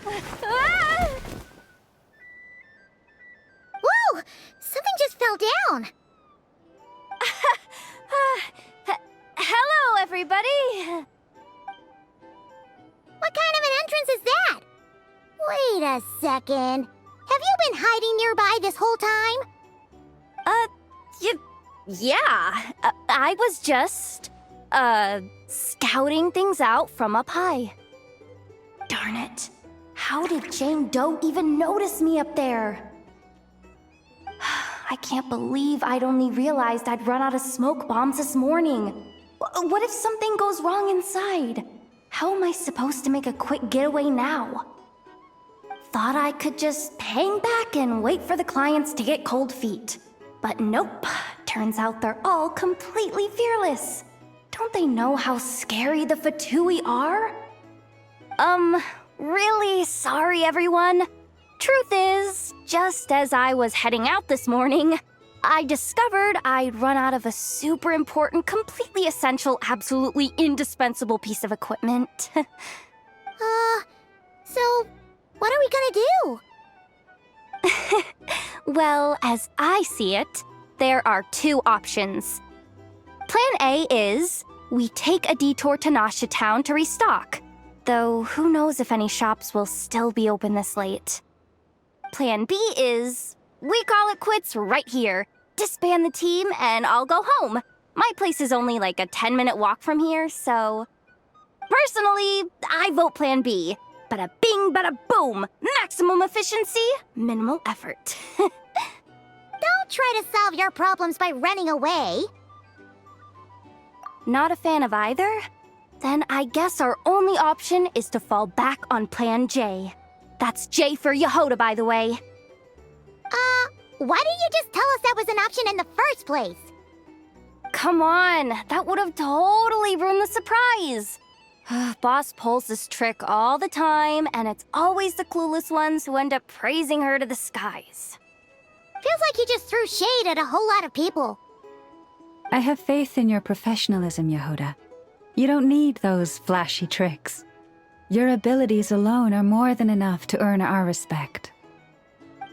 Whoa! Something just fell down. Hello, everybody! What kind of an entrance is that? Wait a second. Have you been hiding nearby this whole time? Yeah. I was just, scouting things out from up high. Darn it. How did Jane Doe even notice me up there? I can't believe I'd only realized I'd run out of smoke bombs this morning. What if something goes wrong inside? How am I supposed to make a quick getaway now? Thought I could just hang back and wait for the clients to get cold feet. But nope, turns out they're all completely fearless. Don't they know how scary the Fatui are? Really sorry, everyone. Truth is, just as I was heading out this morning, I discovered I'd run out of a super important, completely essential, absolutely indispensable piece of equipment. So, what are we gonna do? Well, as I see it, there are two options. Plan A is we take a detour to Nasha Town to restock, though who knows if any shops will still be open this late. Plan B is we call it quits right here, disband the team, and I'll go home. My place is only like a 10-minute walk from here, so... Personally, I vote Plan B. Bada bing, bada boom. Maximum efficiency, minimal effort. Don't try to solve your problems by running away. Not a fan of either? Then I guess our only option is to fall back on Plan J. That's J for Yehoda, by the way. Why didn't you just tell us that was an option in the first place? Come on, that would have totally ruined the surprise. Boss pulls this trick all the time, and it's always the clueless ones who end up praising her to the skies. Feels like you just threw shade at a whole lot of people. I have faith in your professionalism, Yehoda. You don't need those flashy tricks. Your abilities alone are more than enough to earn our respect.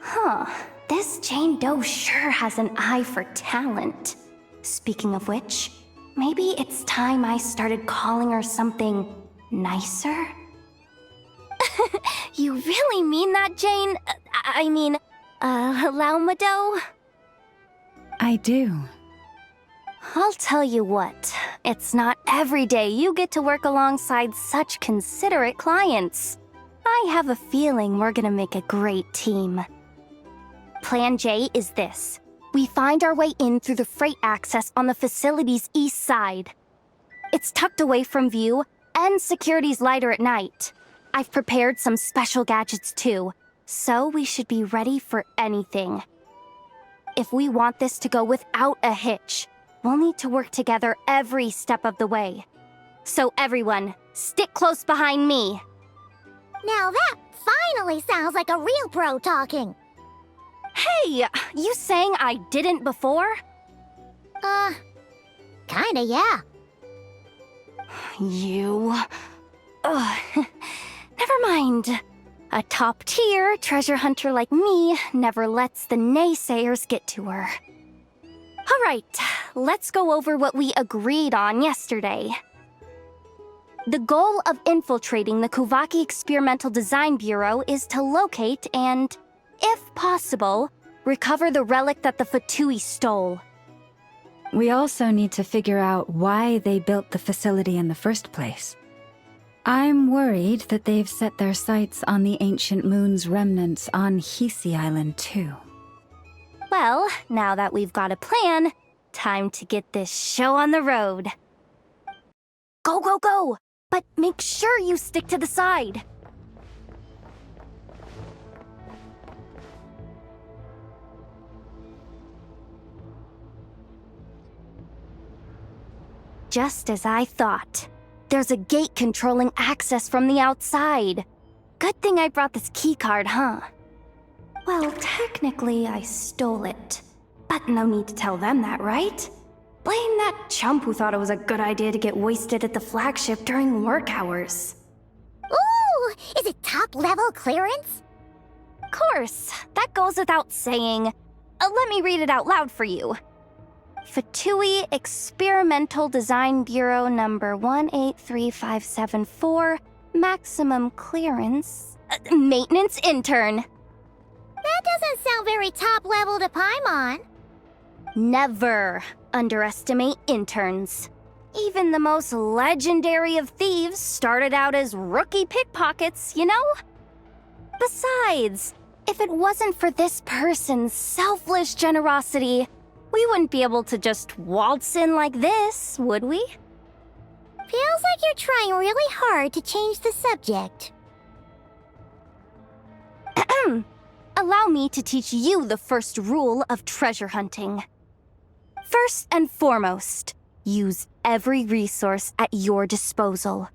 Huh. This Jane Doe sure has an eye for talent. Speaking of which, maybe it's time I started calling her something nicer? You really mean that, Jane? Laumado? I do. I'll tell you what, it's not every day you get to work alongside such considerate clients. I have a feeling we're gonna make a great team. Plan J is this. We find our way in through the freight access on the facility's east side. It's tucked away from view, and security's lighter at night. I've prepared some special gadgets too, so we should be ready for anything. If we want this to go without a hitch, we'll need to work together every step of the way. So everyone, stick close behind me. Now that finally sounds like a real pro talking. Hey, you saying I didn't before? Kinda, yeah. You... Never mind. A top-tier treasure hunter like me never lets the naysayers get to her. All right, let's go over what we agreed on yesterday. The goal of infiltrating the Kuvaki Experimental Design Bureau is to locate and, if possible, recover the relic that the Fatui stole. We also need to figure out why they built the facility in the first place. I'm worried that they've set their sights on the ancient moon's remnants on Hisi Island, too. Well, now that we've got a plan, time to get this show on the road. Go, go, go! But make sure you stick to the side. Just as I thought. There's a gate controlling access from the outside. Good thing I brought this keycard, huh? Well, technically I stole it. But no need to tell them that, right? Blame that chump who thought it was a good idea to get wasted at the flagship during work hours. Ooh! Is it top-level clearance? Of course, that goes without saying. Let me read it out loud for you. Fatui Experimental Design Bureau number 183574, maximum clearance, maintenance intern. That doesn't sound very top-level to Paimon. Never underestimate interns. Even the most legendary of thieves started out as rookie pickpockets, you know? Besides, if it wasn't for this person's selfless generosity, we wouldn't be able to just waltz in like this, would we? you're trying really hard to change the subject. Allow me to teach you the first rule of treasure hunting. First and foremost, use every resource at your disposal.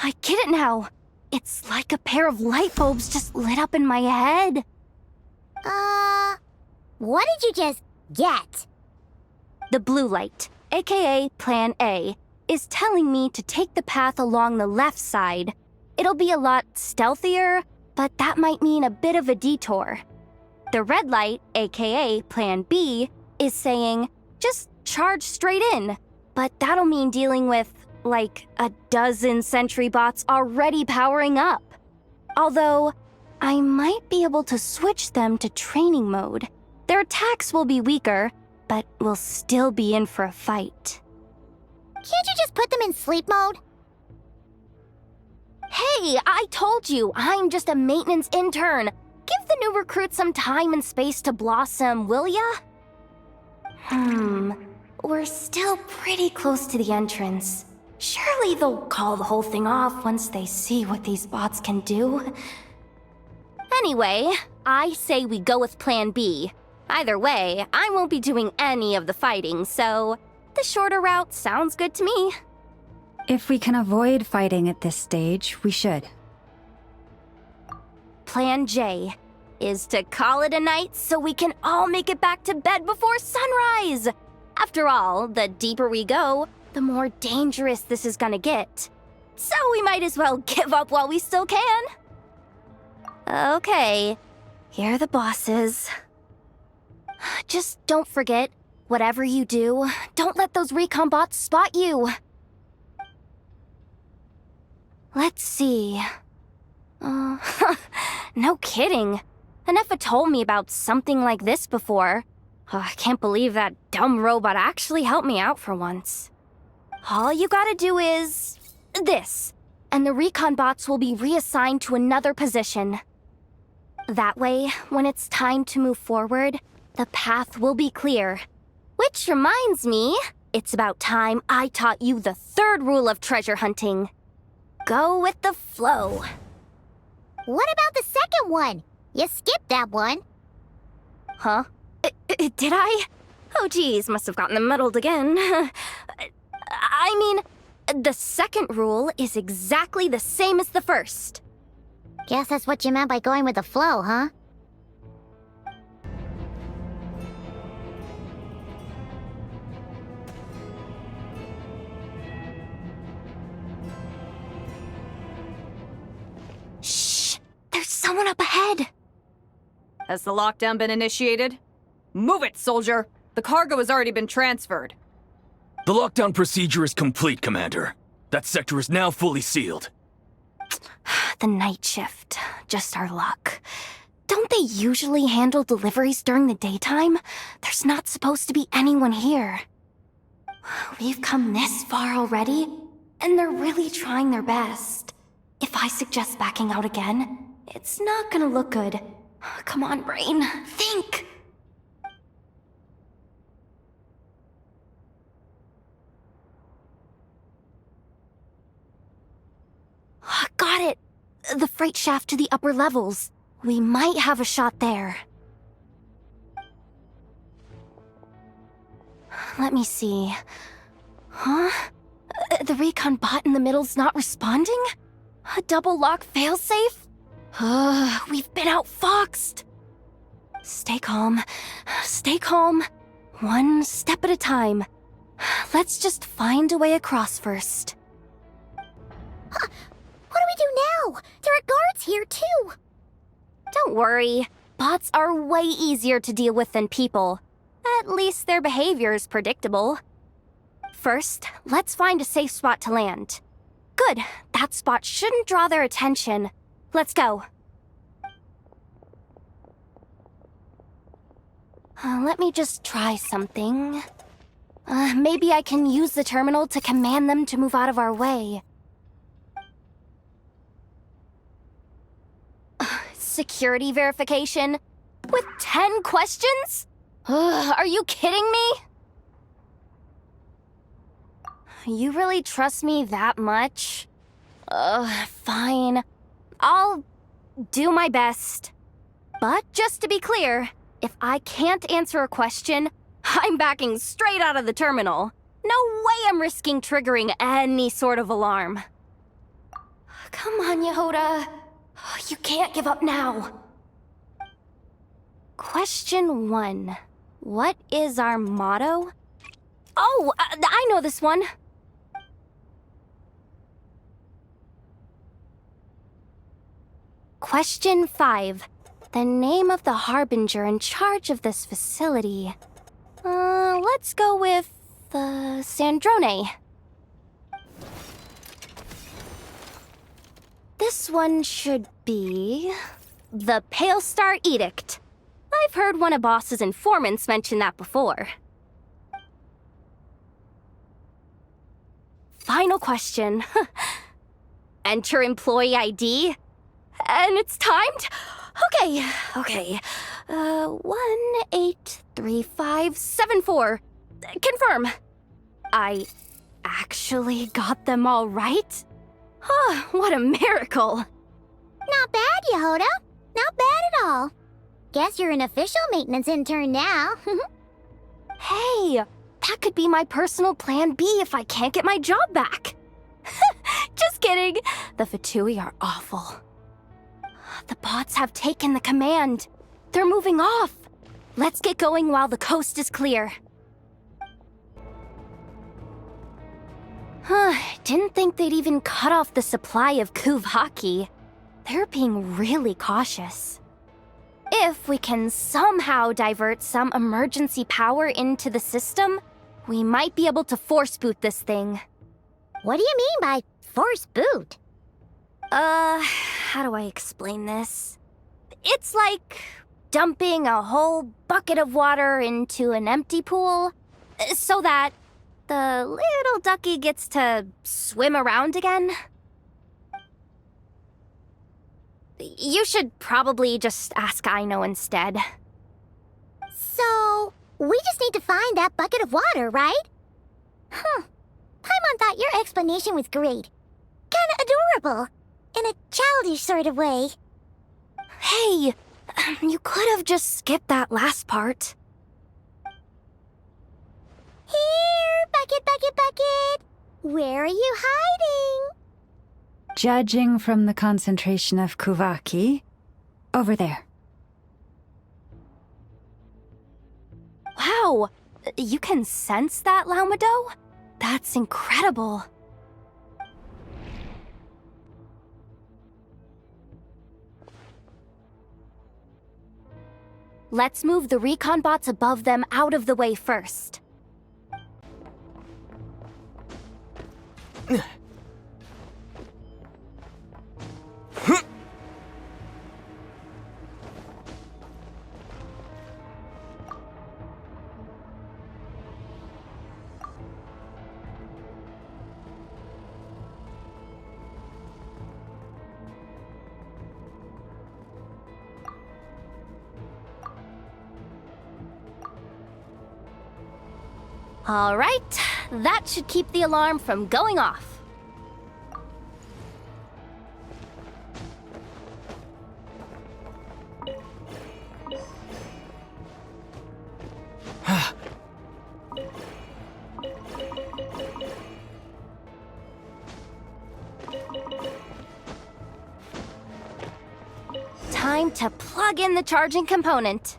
I get it now. It's like a pair of light bulbs just lit up in my head. What did you just get? The blue light, aka Plan A, is telling me to take the path along the left side. It'll be a lot stealthier, but that might mean a bit of a detour. The red light, aka Plan B, is saying, just charge straight in. But that'll mean dealing with, like, a dozen sentry bots already powering up. Although, I might be able to switch them to training mode. Their attacks will be weaker, but we'll still be in for a fight. Can't you just put them in sleep mode? Hey, I told you, I'm just a maintenance intern. Give the new recruits some time and space to blossom, will ya? We're still pretty close to the entrance. Surely they'll call the whole thing off once they see what these bots can do. Anyway, I say we go with Plan B. Either way, I won't be doing any of the fighting, so the shorter route sounds good to me. If we can avoid fighting at this stage, we should. Plan J is to call it a night so we can all make it back to bed before sunrise. After all, the deeper we go, the more dangerous this is gonna get. So we might as well give up while we still can. Okay, here are the bosses. Just don't forget, whatever you do, don't let those recon bots spot you. Let's see. No kidding. Anefa told me about something like this before. I can't believe that dumb robot actually helped me out for once. All you gotta do is this, and the recon bots will be reassigned to another position. That way, when it's time to move forward, the path will be clear. Which reminds me, it's about time I taught you the third rule of treasure hunting. Go with the flow. What about the second one? You skipped that one. Huh? Did I? Oh geez, must have gotten them muddled again. I mean, the second rule is exactly the same as the first. Guess that's what you meant by going with the flow, huh? Shh! There's someone up ahead! Has the lockdown been initiated? Move it, soldier! The cargo has already been transferred. The lockdown procedure is complete, Commander. That sector is now fully sealed. The night shift. Just our luck. Don't they usually handle deliveries during the daytime? There's not supposed to be anyone here. We've come this far already, and they're really trying their best. If I suggest backing out again, it's not gonna look good. Come on, brain. Think! Got it! The freight shaft to the upper levels. We might have a shot there. Let me see. Huh? The recon bot in the middle's not responding? A double lock failsafe? We've been outfoxed. Stay calm. Stay calm. One step at a time. Let's just find a way across first. What do we do now? There are guards here, too. Don't worry. Bots are way easier to deal with than people. At least their behavior is predictable. First, let's find a safe spot to land. Good. That spot shouldn't draw their attention. Let's go. Let me just try something. Maybe I can use the terminal to command them to move out of our way. Security verification? With 10 questions? Are you kidding me? You really trust me that much? Fine. I'll do my best. But just to be clear, if I can't answer a question, I'm backing straight out of the terminal. No way I'm risking triggering any sort of alarm. Come on, Yehoda. You can't give up now. Question 1. What is our motto? Oh, I know this one. Question 5. The name of the harbinger in charge of this facility. Let's go with, Sandrone. This one should be... the Pale Star Edict. I've heard one of Boss's informants mention that before. Final question. Enter employee ID. And it's timed? Okay. 183574. Confirm. I actually got them all right? What a miracle. Not bad, Yehoda. Not bad at all. Guess you're an official maintenance intern now. Hey, that could be my personal plan B if I can't get my job back. Just kidding. The Fatui are awful. The bots have taken the command. They're moving off. Let's get going while the coast is clear. Didn't think they'd even cut off the supply of Kuvaki. They're being really cautious. If we can somehow divert some emergency power into the system, we might be able to force boot this thing. What do you mean by force boot? How do I explain this? It's like dumping a whole bucket of water into an empty pool, so that the little ducky gets to swim around again. You should probably just ask Aino instead. So, we just need to find that bucket of water, right? Paimon thought your explanation was great. Kinda adorable. In a childish sort of way. Hey, you could have just skipped that last part. Here, bucket, bucket, bucket. Where are you hiding? Judging from the concentration of Kuvaki, over there. Wow, you can sense that, Laumado? That's incredible. Let's move the recon bots above them out of the way first. All right, that should keep the alarm from going off. Time to plug in the charging component.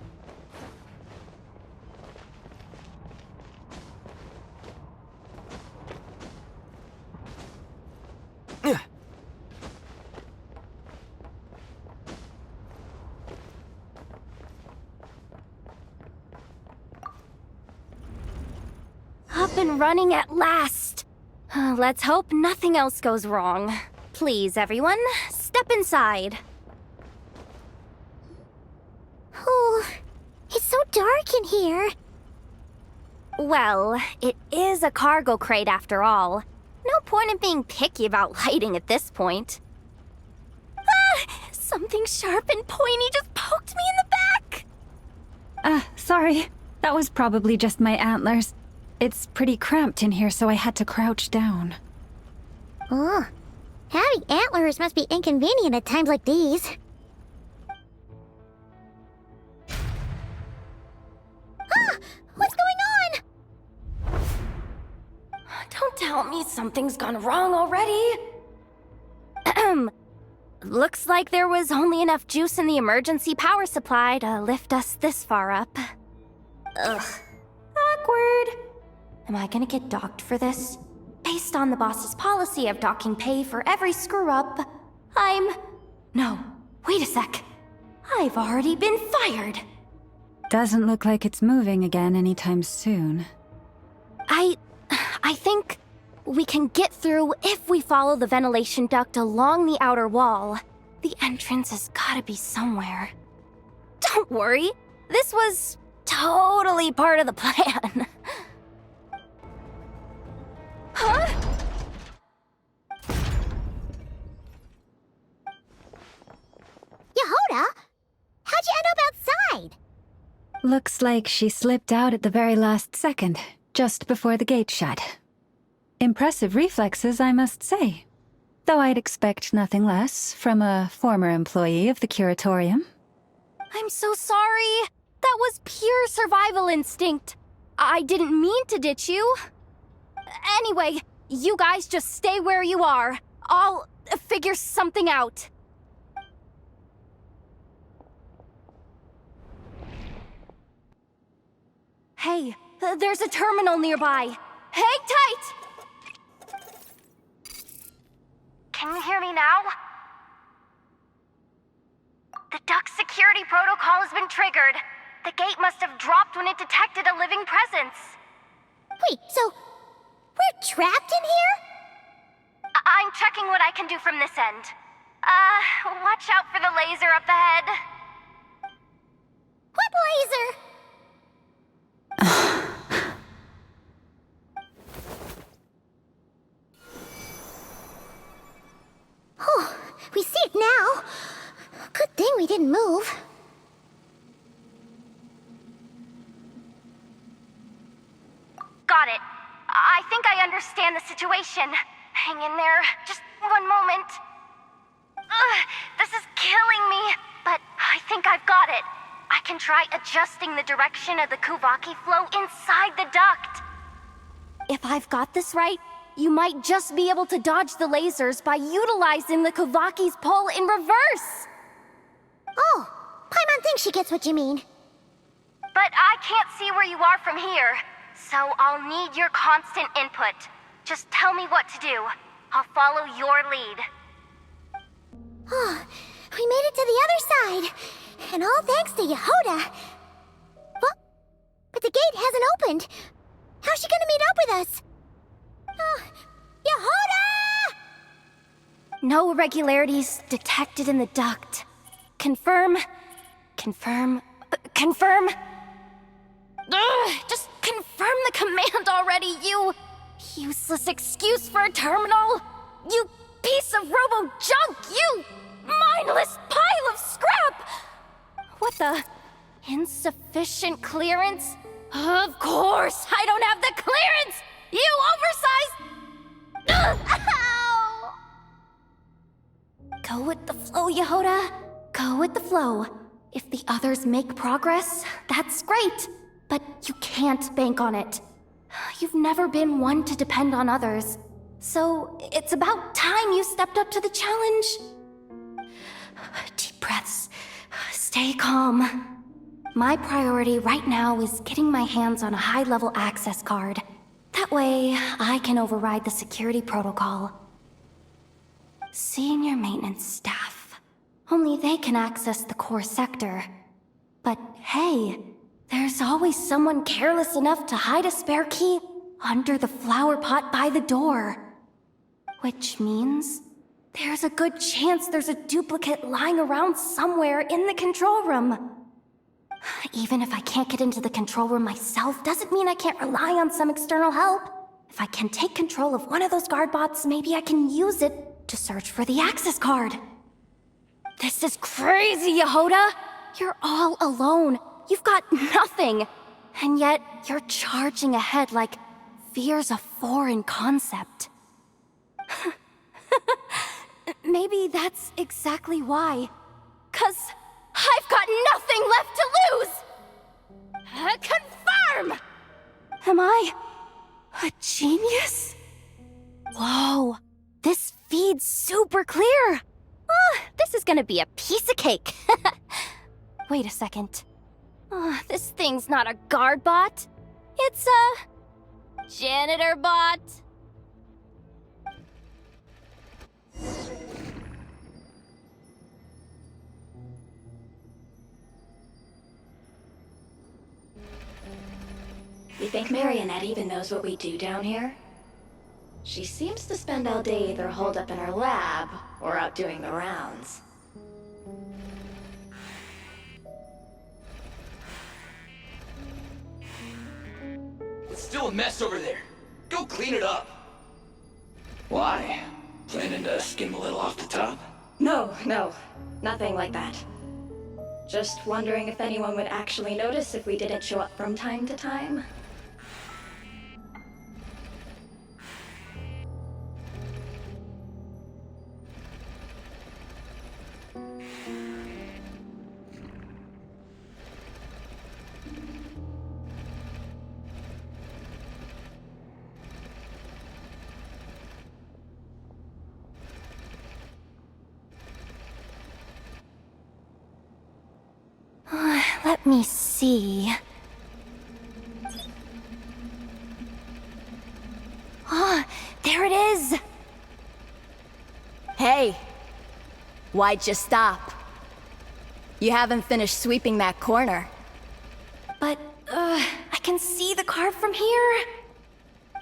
Up up and running at last. Let's hope nothing else goes wrong. Please, everyone, step inside. Oh, it's so dark in here. Well, it is a cargo crate after all. No point in being picky about lighting at this point. Ah! Something sharp and pointy just poked me in the back! Sorry. That was probably just my antlers. It's pretty cramped in here, so I had to crouch down. Oh, having antlers must be inconvenient at times like these. Ah! What's going on? Don't tell me something's gone wrong already. Looks like there was only enough juice in the emergency power supply to lift us this far up. Ugh. Awkward. Am I gonna get docked for this? Based on the boss's policy of docking pay for every screw-up, No, wait a sec. I've already been fired. Doesn't look like it's moving again anytime soon. I think we can get through if we follow the ventilation duct along the outer wall. The entrance has gotta be somewhere. Don't worry, this was totally part of the plan. Huh? Yehoda? How'd you end up outside? Looks like she slipped out at the very last second, just before the gate shut. Impressive reflexes, I must say. Though I'd expect nothing less from a former employee of the Curatorium. I'm so sorry. That was pure survival instinct. I didn't mean to ditch you. Anyway, you guys just stay where you are. I'll figure something out. Hey, there's a terminal nearby. Hang tight! Can you hear me now? The duct security protocol has been triggered. The gate must have dropped when it detected a living presence. Wait, so we're trapped in here? I'm checking what I can do from this end. Watch out for the laser up ahead. What laser? Oh, we see it now. Good thing we didn't move. Got it. I think I understand the situation. Hang in there. Just one moment. This is killing me, but I think I've got it. I can try adjusting the direction of the Kuvaki flow inside the duct. If I've got this right, you might just be able to dodge the lasers by utilizing the Kuvaki's pull in reverse. Oh, Paimon thinks she gets what you mean. But I can't see where you are from here, so I'll need your constant input. Just tell me what to do. I'll follow your lead. Oh, we made it to the other side. And all thanks to Yehoda. Well, but the gate hasn't opened. How's she gonna meet up with us? Yehoda! No irregularities detected in the duct. Confirm. Confirm. Confirm. Just confirm the command already, you useless excuse for a terminal. You piece of robo-junk, you mindless pile of scrap! What the? Insufficient clearance? Of course, I don't have the clearance! You oversized... Ow! Go with the flow, Yehoda. Go with the flow. If the others make progress, that's great. But you can't bank on it. You've never been one to depend on others. So it's about time you stepped up to the challenge. Deep breaths. Stay calm. My priority right now is getting my hands on a high-level access card. That way, I can override the security protocol. Senior maintenance staff. Only they can access the core sector. But hey, there's always someone careless enough to hide a spare key under the flower pot by the door. Which means there's a good chance there's a duplicate lying around somewhere in the control room. Even if I can't get into the control room myself, doesn't mean I can't rely on some external help. If I can take control of one of those guard bots, maybe I can use it to search for the access card. This is crazy, Yehoda! You're all alone. You've got nothing. And yet, you're charging ahead like fear's a foreign concept. Maybe that's exactly why. 'Cause I've got nothing left to lose! Confirm! Am I a genius? Whoa, this feed's super clear! Oh, this is gonna be a piece of cake. Wait a second. Oh, this thing's not a guard bot. It's a janitor bot. You think Marionette even knows what we do down here? She seems to spend all day either holed up in her lab or out doing the rounds. It's still a mess over there. Go clean it up. Why? Planning to skim a little off the top? No, nothing like that. Just wondering if anyone would actually notice if we didn't show up from time to time. Let me see. Ah, there it is! Hey! Why'd you stop? You haven't finished sweeping that corner. But, I can see the card from here.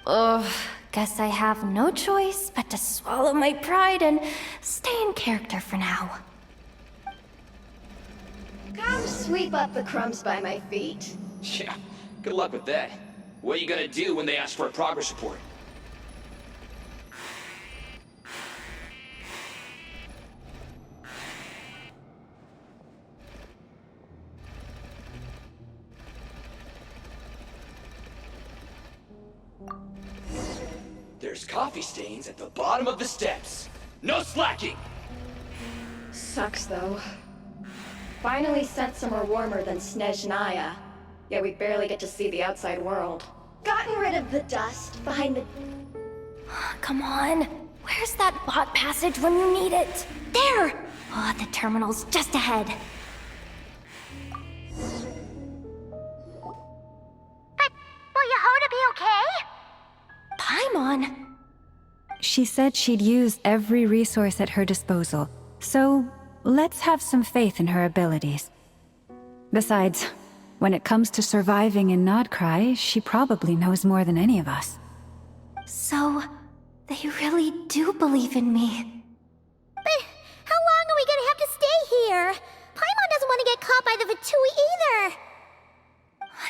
Ugh, guess I have no choice but to swallow my pride and stay in character for now. Come sweep up the crumbs by my feet. Yeah, good luck with that. What are you gonna do when they ask for a progress report? There's coffee stains at the bottom of the steps. No slacking! Sucks, though. Finally sent somewhere warmer than Snezhnaya, yet we barely get to see the outside world. Gotten rid of the dust behind the... Come on, where's that bot passage when you need it? There! Oh, the terminal's just ahead. But will Yehoda be okay? Paimon? She said she'd use every resource at her disposal, so let's have some faith in her abilities. Besides, when it comes to surviving in Nodcry, she probably knows more than any of us. So, they really do believe in me. But how long are we gonna have to stay here? Paimon doesn't want to get caught by the Fatui either.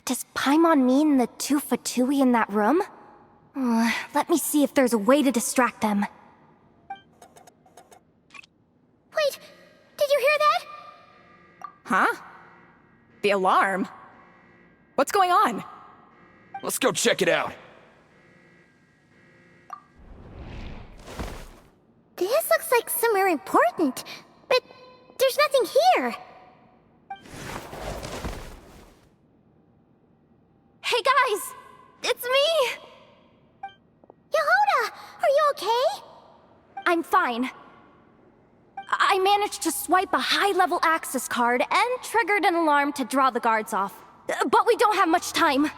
Does Paimon mean the two Fatui in that room? Let me see if there's a way to distract them. Wait, did you hear that? Huh? The alarm? What's going on? Let's go check it out. This looks like somewhere important, but there's nothing here. Hey guys! It's me! Yehoda, are you okay? I'm fine. I managed to swipe a high-level access card and triggered an alarm to draw the guards off. But we don't have much time.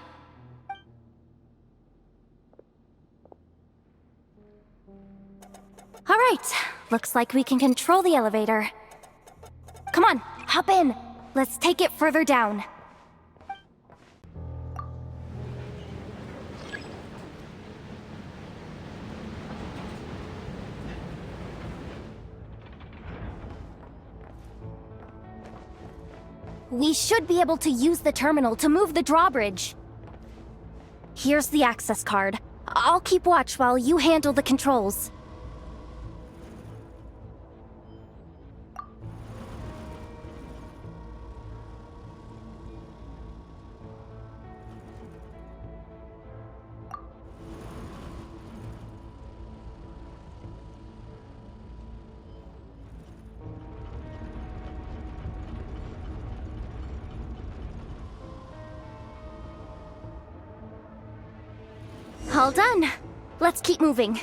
All right, looks like we can control the elevator. Come on, hop in. Let's take it further down. We should be able to use the terminal to move the drawbridge. Here's the access card. I'll keep watch while you handle the controls. All done. Let's keep moving.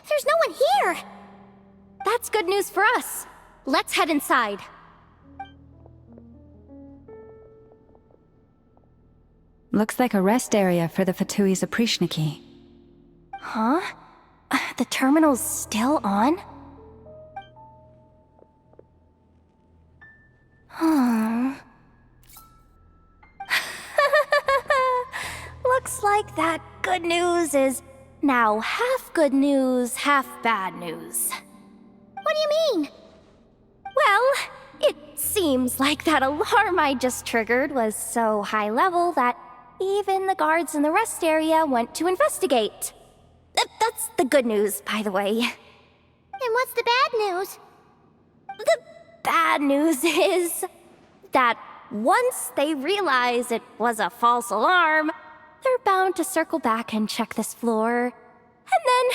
There's no one here! That's good news for us. Let's head inside. Looks like a rest area for the Fatui's Oprishniki. Huh? The terminal's still on? Huh. Looks like that good news is now half good news, half bad news. What do you mean? Well, it seems like that alarm I just triggered was so high level that even the guards in the rest area went to investigate. That's the good news, by the way. And what's the bad news? The bad news is that once they realize it was a false alarm, they're bound to circle back and check this floor. And then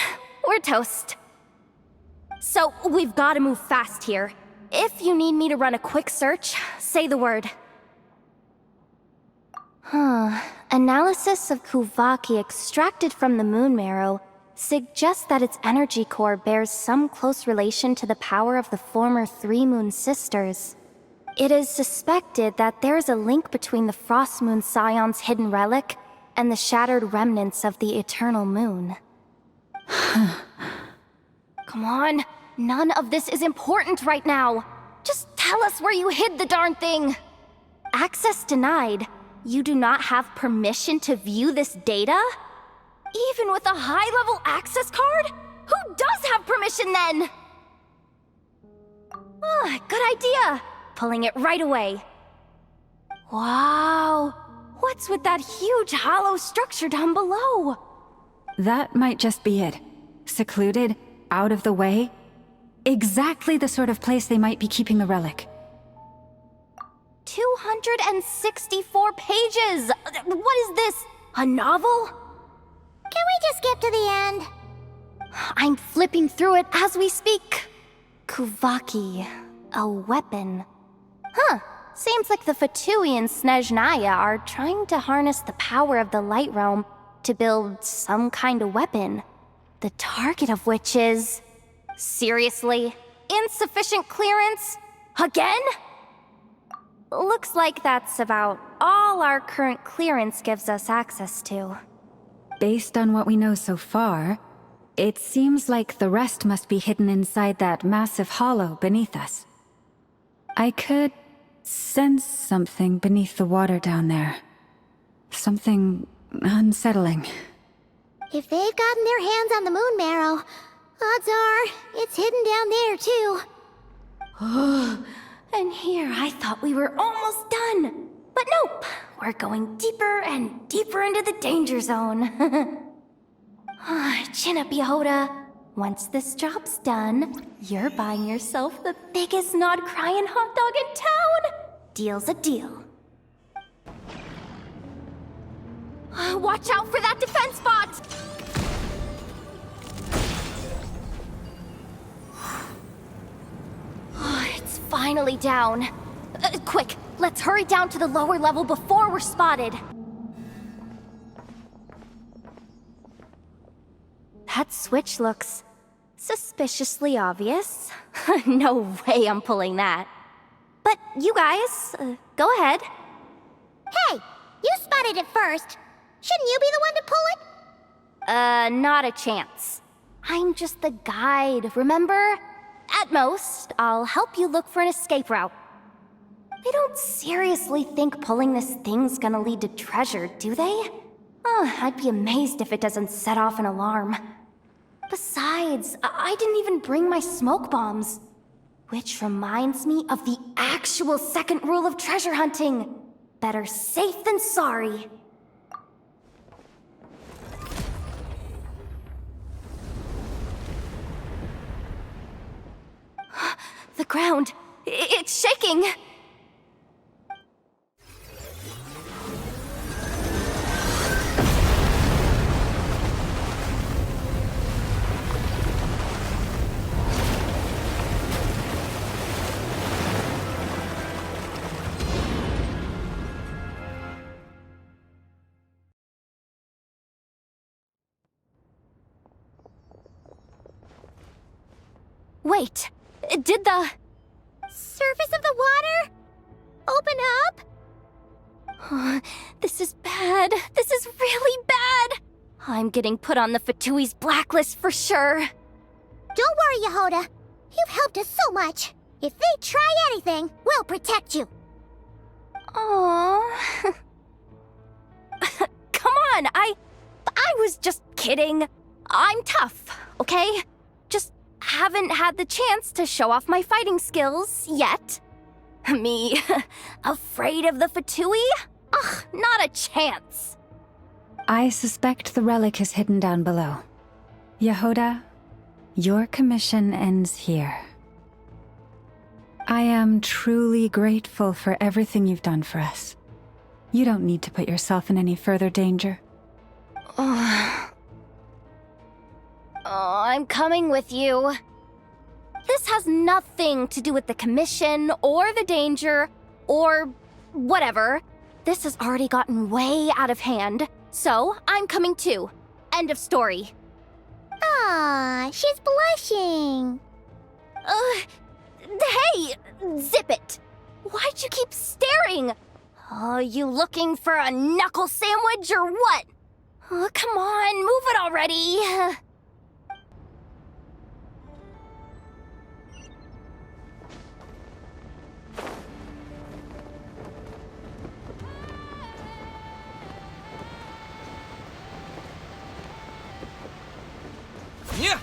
we're toast. So we've got to move fast here. If you need me to run a quick search, say the word. Analysis of Kuvaki extracted from the moon marrow suggests that its energy core bears some close relation to the power of the former Three Moon Sisters. It is suspected that there is a link between the Frost Moon Scion's hidden relic and the shattered remnants of the Eternal Moon. Come on, none of this is important right now. Just tell us where you hid the darn thing. Access denied. You do not have permission to view this data? Even with a high-level access card? Who does have permission then? Good idea. Pulling it right away. Wow. What's with that huge hollow structure down below? That might just be it. Secluded, out of the way. Exactly the sort of place they might be keeping the relic. 264 pages! What is this? A novel? Can we just skip to the end? I'm flipping through it as we speak. Kuvaki, a weapon. Seems like the Fatui and Snezhnaya are trying to harness the power of the Light Realm to build some kind of weapon. The target of which is... Seriously? Insufficient clearance? Again? Looks like that's about all our current clearance gives us access to. Based on what we know so far, it seems like the rest must be hidden inside that massive hollow beneath us. I could sense something beneath the water down there. Something unsettling. If they've gotten their hands on the moon marrow, odds are it's hidden down there too. And here I thought we were almost done. But nope, we're going deeper and deeper into the danger zone. Chin up, Yehoda. Once this job's done, you're buying yourself the biggest nod-crying hot dog in town. Deal's a deal. Watch out for that defense bot! It's finally down. Quick, let's hurry down to the lower level before we're spotted. That switch looks suspiciously obvious. No way I'm pulling that. But you guys, go ahead. Hey, you spotted it first. Shouldn't you be the one to pull it? Not a chance. I'm just the guide, remember? At most, I'll help you look for an escape route. They don't seriously think pulling this thing's gonna lead to treasure, do they? I'd be amazed if it doesn't set off an alarm. Besides, I didn't even bring my smoke bombs. Which reminds me of the actual second rule of treasure hunting. Better safe than sorry. The ground, it's shaking! Wait, did the surface of the water open up? This is bad. This is really bad. I'm getting put on the Fatui's blacklist for sure. Don't worry, Yehoda. You've helped us so much. If they try anything, we'll protect you. Aww. Come on, I was just kidding. I'm tough, okay? Just haven't had the chance to show off my fighting skills yet. Me, afraid of the Fatui? Ugh, not a chance. I suspect the relic is hidden down below. Yehoda, your commission ends here. I am truly grateful for everything you've done for us. You don't need to put yourself in any further danger. I'm coming with you. This has nothing to do with the commission, or the danger, or whatever. This has already gotten way out of hand, so I'm coming too. End of story. Ah, she's blushing. Hey! Zip it! Why'd you keep staring? Oh, you looking for a knuckle sandwich or what? Oh, come on, move it already! Yeah.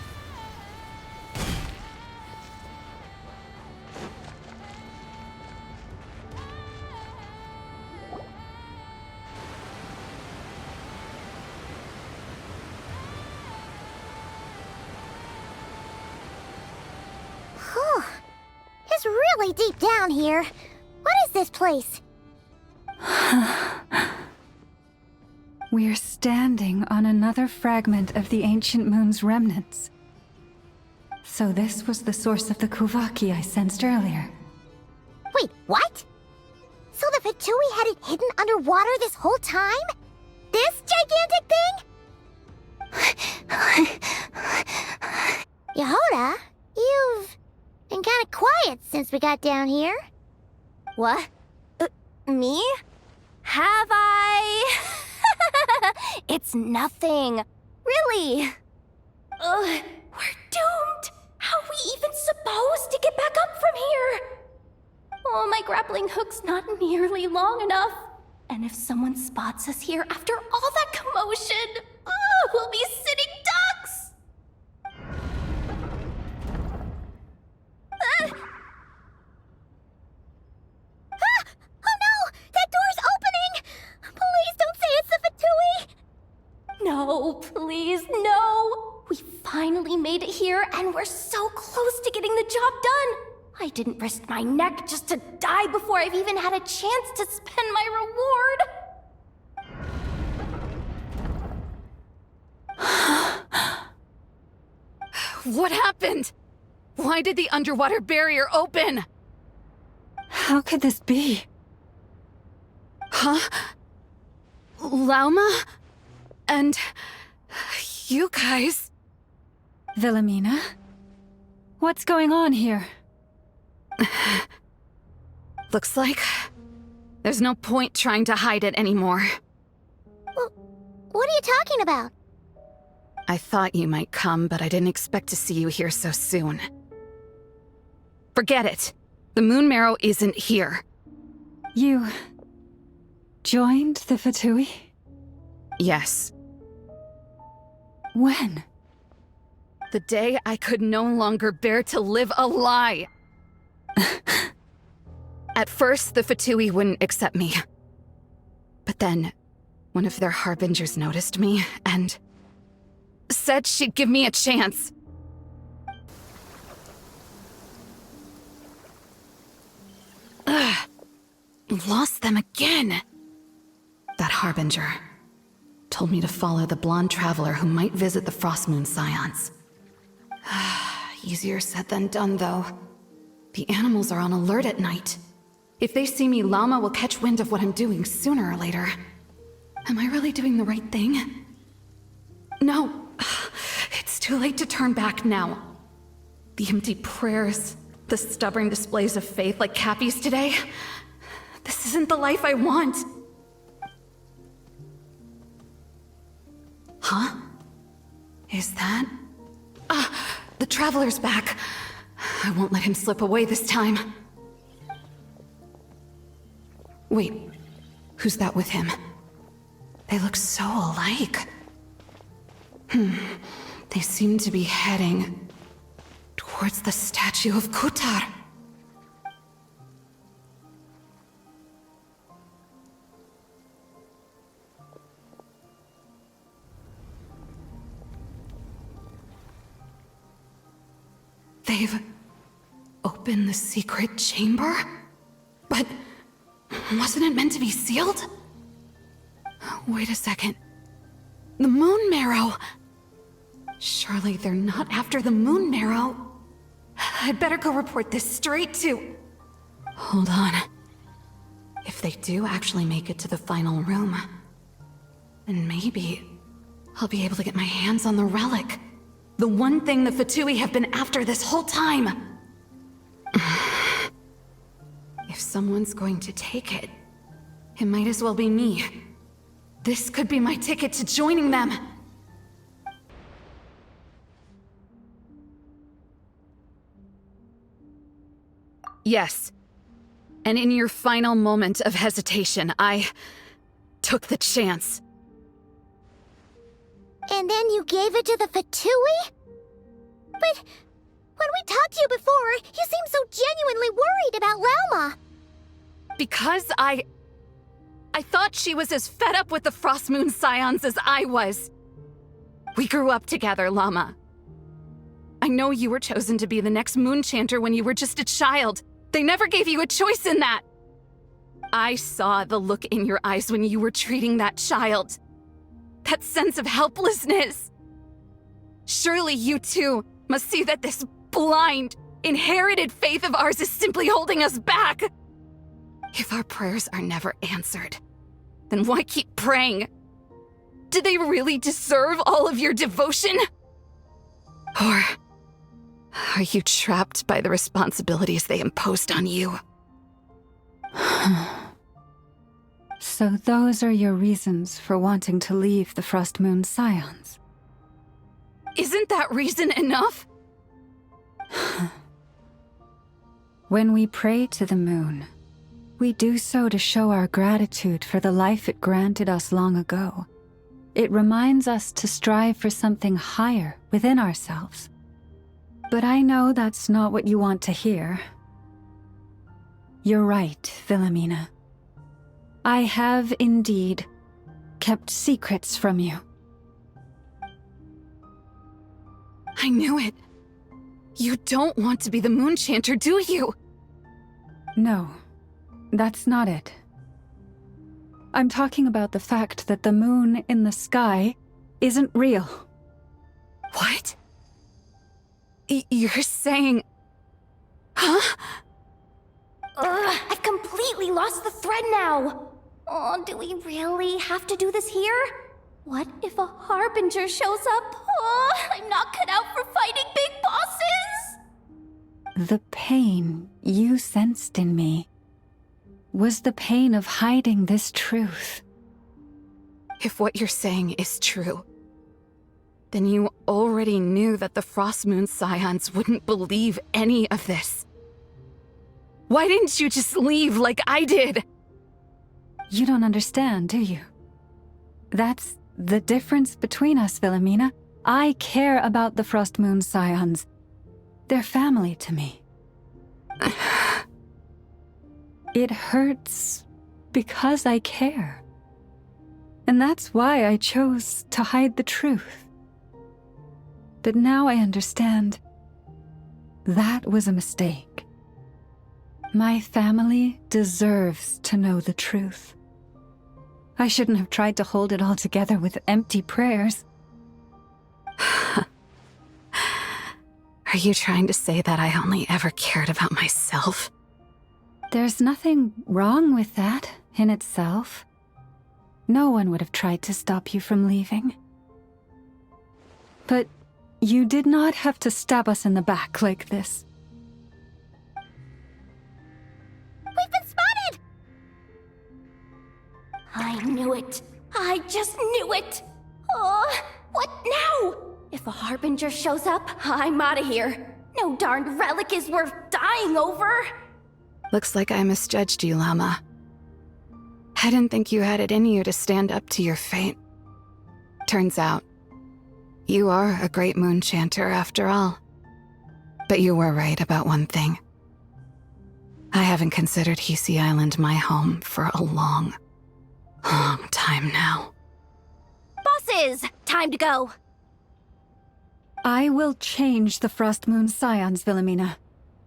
Whew. It's really deep down here. What is this place? We're standing on another fragment of the ancient moon's remnants. So this was the source of the Kuvaki I sensed earlier. Wait, what? So the Fatui had it hidden underwater this whole time? This gigantic thing? Yehoda, you've been kind of quiet since we got down here. What? Me? Have I? It's nothing. Really. We're doomed. How are we even supposed to get back up from here? Oh, my grappling hook's not nearly long enough. And if someone spots us here after all that commotion, we'll be sitting ducks! Oh no! That door's opening! Please don't say it's the Fatui! No, please, no! We finally made it here, and we're so close to getting the job done! I didn't risk my neck just to die before I've even had a chance to spend my reward! What happened? Why did the underwater barrier open? How could this be? Huh? Lauma? And you guys? Wilhelmina? What's going on here? Looks like there's no point trying to hide it anymore. Well, what are you talking about? I thought you might come, but I didn't expect to see you here so soon. Forget it. The Moon Marrow isn't here. You joined the Fatui? Yes. When? The day I could no longer bear to live a lie. At first, the Fatui wouldn't accept me. But then, one of their harbingers noticed me and said she'd give me a chance. Ugh. Lost them again. That harbinger told me to follow the blonde traveler who might visit the Frostmoon Scions. Easier said than done, though. The animals are on alert at night. If they see me, Llama will catch wind of what I'm doing sooner or later. Am I really doing the right thing? No. It's too late to turn back now. The empty prayers, the stubborn displays of faith like Cappy's today. This isn't the life I want. Huh? Is that? The Traveler's back. I won't let him slip away this time. Wait, who's that with him? They look so alike. They seem to be heading towards the statue of Kutar. They've opened the secret chamber? But wasn't it meant to be sealed? Wait a second. The Moon Marrow! Surely they're not after the Moon Marrow. I'd better go report this straight to... Hold on. If they do actually make it to the final room, then maybe I'll be able to get my hands on the relic. The one thing the Fatui have been after this whole time. If someone's going to take it, it might as well be me. This could be my ticket to joining them. Yes. And in your final moment of hesitation, I took the chance. And then you gave it to the Fatui? But when we talked to you before, you seemed so genuinely worried about Llama. Because I thought she was as fed up with the Frostmoon Scions as I was. We grew up together, Llama. I know you were chosen to be the next Moon Chanter when you were just a child. They never gave you a choice in that. I saw the look in your eyes when you were treating that child. That sense of helplessness. Surely you too must see that this blind, inherited faith of ours is simply holding us back. If our prayers are never answered, then why keep praying? Do they really deserve all of your devotion? Or are you trapped by the responsibilities they imposed on you? So those are your reasons for wanting to leave the Frostmoon Scions? Isn't that reason enough? When we pray to the moon, we do so to show our gratitude for the life it granted us long ago. It reminds us to strive for something higher within ourselves. But I know that's not what you want to hear. You're right, Philomena. I have indeed kept secrets from you. I knew it. You don't want to be the Moon Chanter, do you? No, that's not it. I'm talking about the fact that the moon in the sky isn't real. What? You're saying... Huh? I've completely lost the thread now. Oh, do we really have to do this here? What if a Harbinger shows up? Oh, I'm not cut out for fighting big bosses! The pain you sensed in me was the pain of hiding this truth. If what you're saying is true, then you already knew that the Frostmoon Scions wouldn't believe any of this. Why didn't you just leave like I did? You don't understand, do you? That's the difference between us, Wilhelmina. I care about the Frostmoon Scions. They're family to me. It hurts because I care. And that's why I chose to hide the truth. But now I understand. That was a mistake. My family deserves to know the truth. I shouldn't have tried to hold it all together with empty prayers. Are you trying to say that I only ever cared about myself? There's nothing wrong with that in itself. No one would have tried to stop you from leaving. But you did not have to stab us in the back like this. We've been spotted! I knew it. I just knew it. Oh, what now? If a Harbinger shows up, I'm out of here. No darned relic is worth dying over. Looks like I misjudged you, Llama. I didn't think you had it in you to stand up to your fate. Turns out, you are a great moon chanter after all. But you were right about one thing. I haven't considered Hisi Island my home for a long time now. Bosses, time to go. I will change the Frostmoon Scions, Wilhelmina,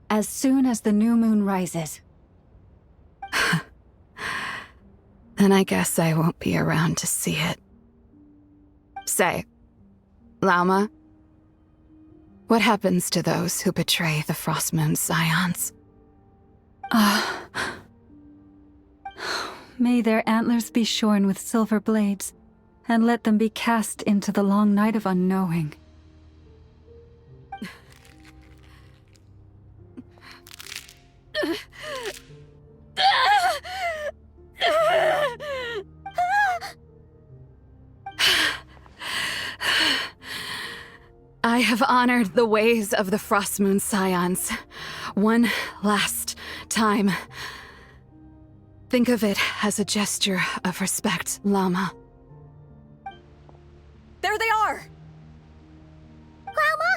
as soon as the new moon rises. Then I guess I won't be around to see it. Say, Lauma, what happens to those who betray the Frostmoon Scions? May their antlers be shorn with silver blades, and let them be cast into the long night of unknowing. I have honored the ways of the Frostmoon Scions one last time. Think of it as a gesture of respect, Llama. There they are! Grandma?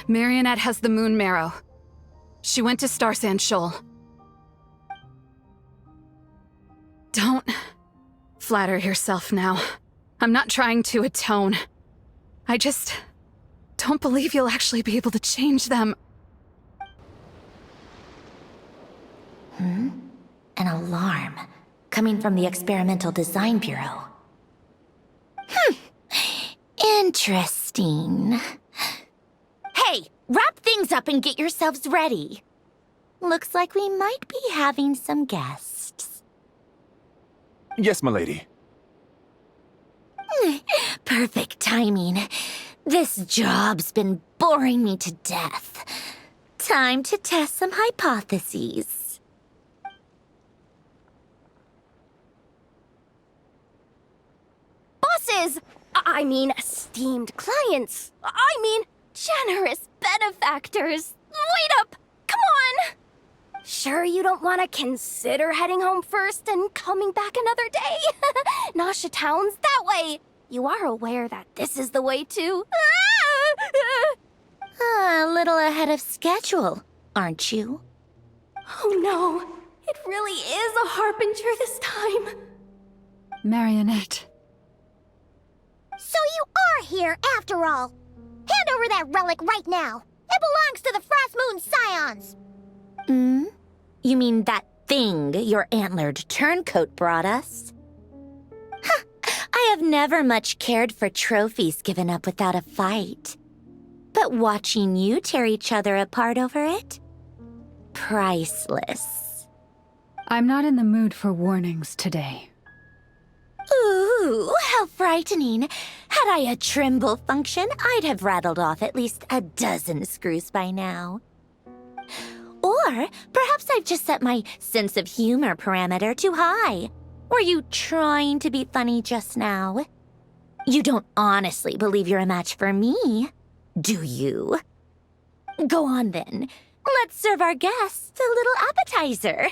Marionette has the moon marrow. She went to Starsand Shoal. Don't flatter yourself now. I'm not trying to atone. I just don't believe you'll actually be able to change them. An alarm coming from the Experimental Design Bureau. Interesting. Hey, wrap things up and get yourselves ready. Looks like we might be having some guests. Yes, milady. Perfect timing. This job's been boring me to death. Time to test some hypotheses. Bosses! I mean, esteemed clients. I mean, generous benefactors. Wait up! Come on! Sure you don't want to consider heading home first and coming back another day? Nasha Town's that way. You are aware that this is the way to... A little ahead of schedule, aren't you? Oh no, it really is a Harbinger this time. Marionette. So you are here after all. Hand over that relic right now. It belongs to the Frostmoon Scions. You mean that thing your antlered turncoat brought us? I have never much cared for trophies given up without a fight. But watching you tear each other apart over it? Priceless. I'm not in the mood for warnings today. Ooh, how frightening. Had I a Trimble function, I'd have rattled off at least a dozen screws by now. Or perhaps I've just set my sense of humor parameter too high. Were you trying to be funny just now? You don't honestly believe you're a match for me, do you? Go on then. Let's serve our guests a little appetizer.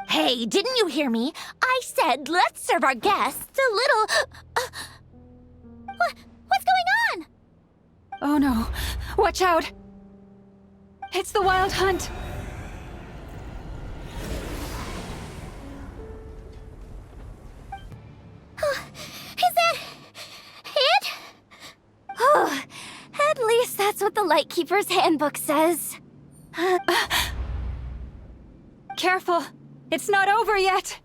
Hey, didn't you hear me? I said let's serve our guests a little... What's going on? Oh no, watch out! It's the Wild Hunt! Is that it? Oh, at least that's what the Lightkeeper's handbook says. Careful! It's not over yet!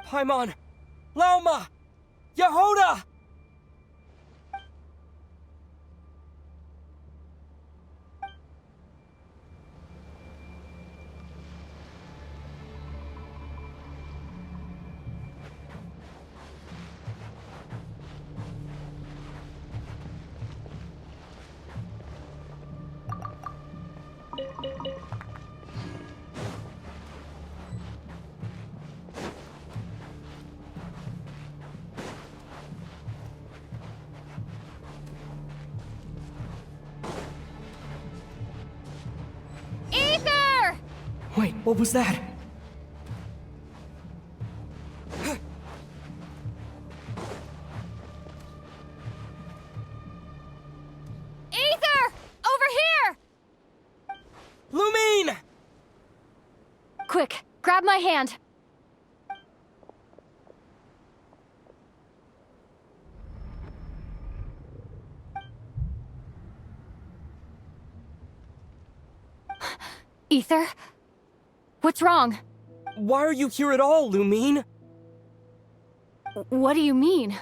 Paimon! Laoma! Yehoda! Ether! Wait, what was that? Ether! Over here! Lumine! Quick, grab my hand. Ether? What's wrong? Why are you here at all, Lumine? What do you mean?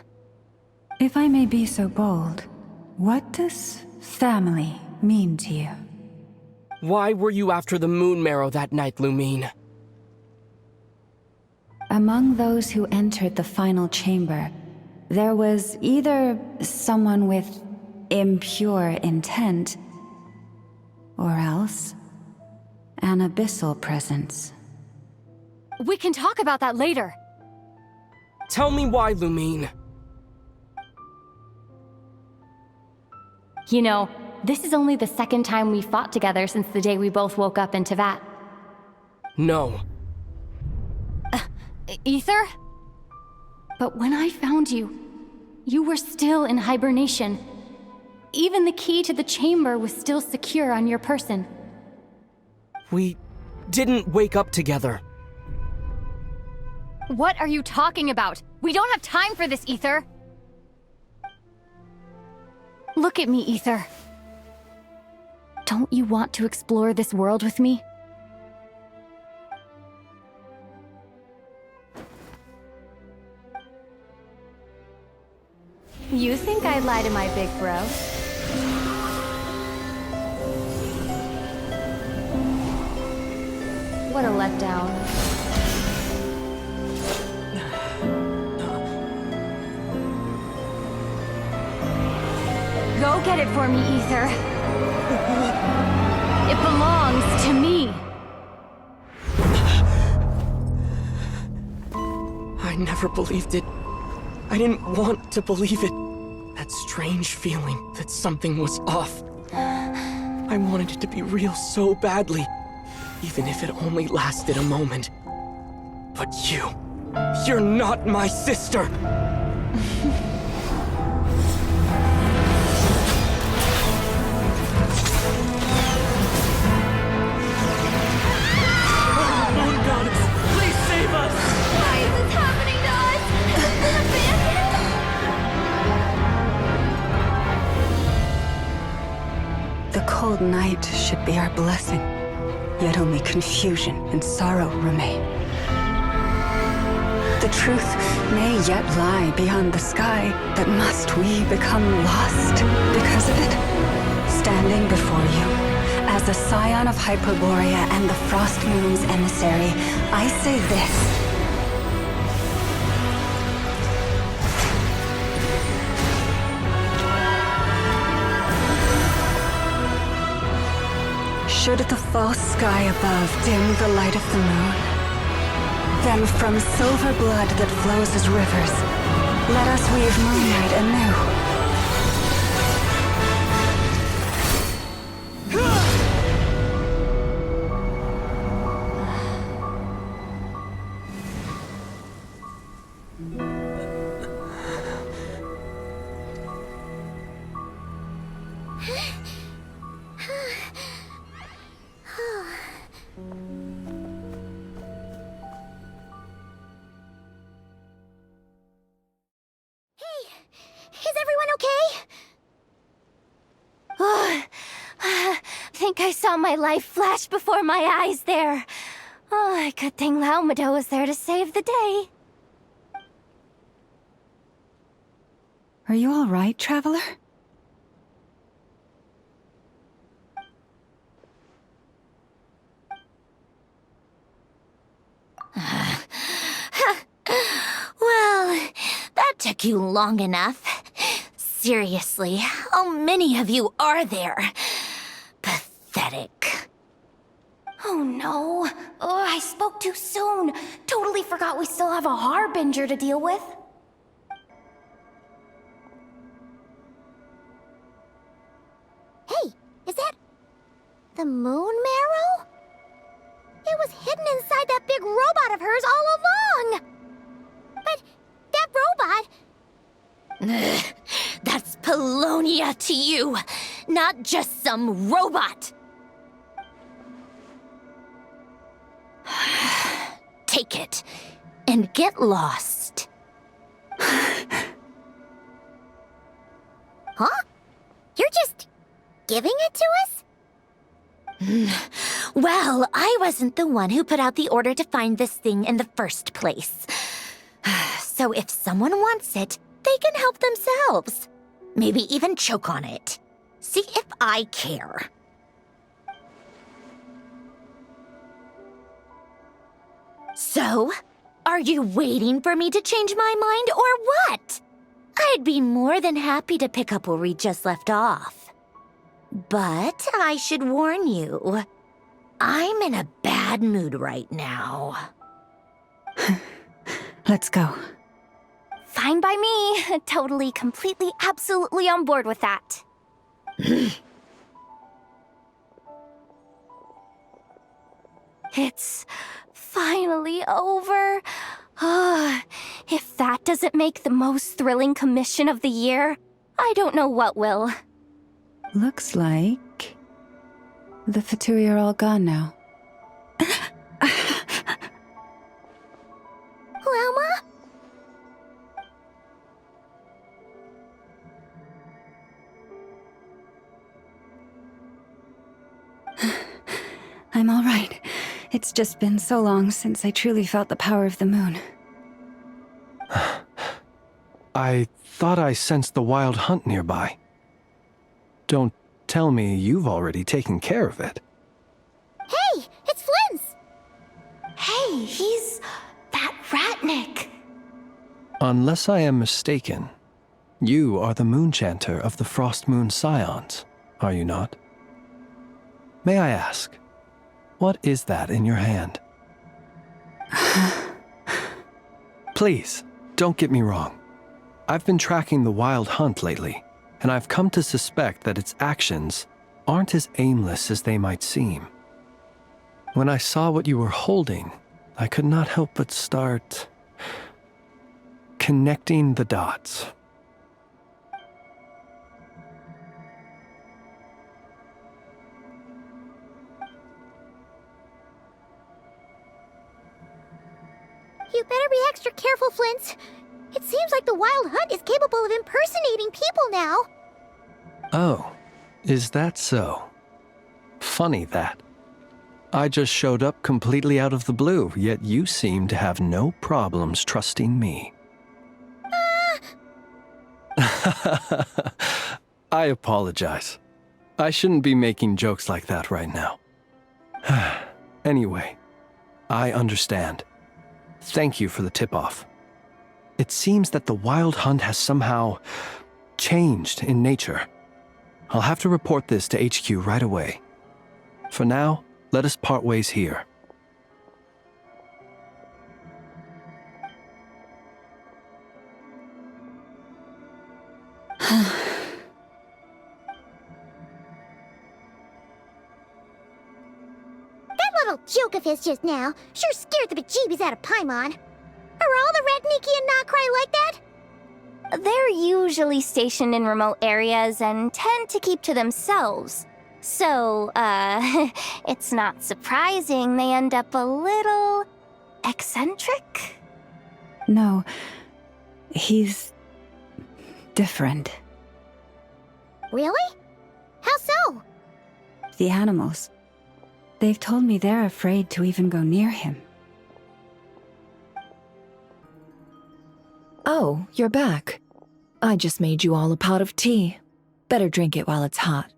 If I may be so bold, what does family mean to you? Why were you after the Moon Marrow that night, Lumine? Among those who entered the final chamber, there was either someone with impure intent, or else an abyssal presence. We can talk about that later. Tell me why, Lumine. You know, this is only the second time we fought together since the day we both woke up in Tevat. No. Ether? But when I found you, you were still in hibernation. Even the key to the chamber was still secure on your person. We didn't wake up together. What are you talking about? We don't have time for this, Ether. Look at me, Ether. Don't you want to explore this world with me? You think I'd lie to my big bro? What a letdown. Go get it for me, Ether. It belongs to me. I never believed it. I didn't want to believe it. That strange feeling that something was off. I wanted it to be real so badly, even if it only lasted a moment. But you're not my sister! The cold night should be our blessing, yet only confusion and sorrow remain. The truth may yet lie beyond the sky, but must we become lost because of it? Standing before you, as the scion of Hyperborea and the Frost Moon's emissary, I say this. Should the false sky above dim the light of the moon, then from silver blood that flows as rivers, let us weave moonlight anew. Think I saw my life flash before my eyes there. Oh, good thing Laumado was there to save the day. Are you all right, Traveler? Well, that took you long enough. Seriously, how many of you are there? Pathetic. Oh no. Oh, I spoke too soon. Totally forgot we still have a Harbinger to deal with. Hey, is that the moon marrow? It was hidden inside that big robot of hers all along. But that robot... That's Polonia to you, not just some robot. Take it and get lost. Huh? You're just giving it to us? Well, I wasn't the one who put out the order to find this thing in the first place. So if someone wants it, they can help themselves. Maybe even choke on it. See if I care. So, are you waiting for me to change my mind or what? I'd be more than happy to pick up where we just left off. But I should warn you, I'm in a bad mood right now. Let's go. Fine by me. Totally, completely, absolutely on board with that. It's finally over. If that doesn't make the most thrilling commission of the year, I don't know what will. Looks like the Fatui are all gone now. Lauma? I'm all right. It's just been so long since I truly felt the power of the moon. I thought I sensed the wild hunt nearby. Don't tell me you've already taken care of it. Hey, it's Flint's! Hey, he's that Ratnik. Unless I am mistaken, you are the Moonchanter of the Frost Moon Scions, are you not? May I ask, what is that in your hand? Please, don't get me wrong. I've been tracking the wild hunt lately, and I've come to suspect that its actions aren't as aimless as they might seem. When I saw what you were holding, I could not help but start connecting the dots. You better be extra careful, Flint. It seems like the Wild Hunt is capable of impersonating people now. Oh, is that so? Funny that. I just showed up completely out of the blue, yet you seem to have no problems trusting me. I apologize. I shouldn't be making jokes like that right now. Anyway, I understand. Thank you for the tip-off. It seems that the wild hunt has somehow changed in nature. I'll have to report this to HQ right away. For now, let us part ways here. That little joke of his just now sure scared the bejeebies out of Paimon. Are all the Red Nikki and Notcry like that? They're usually stationed in remote areas and tend to keep to themselves. So, it's not surprising they end up a little eccentric? No, he's different. Really? How so? The animals. They've told me they're afraid to even go near him. Oh, you're back. I just made you all a pot of tea. Better drink it while it's hot.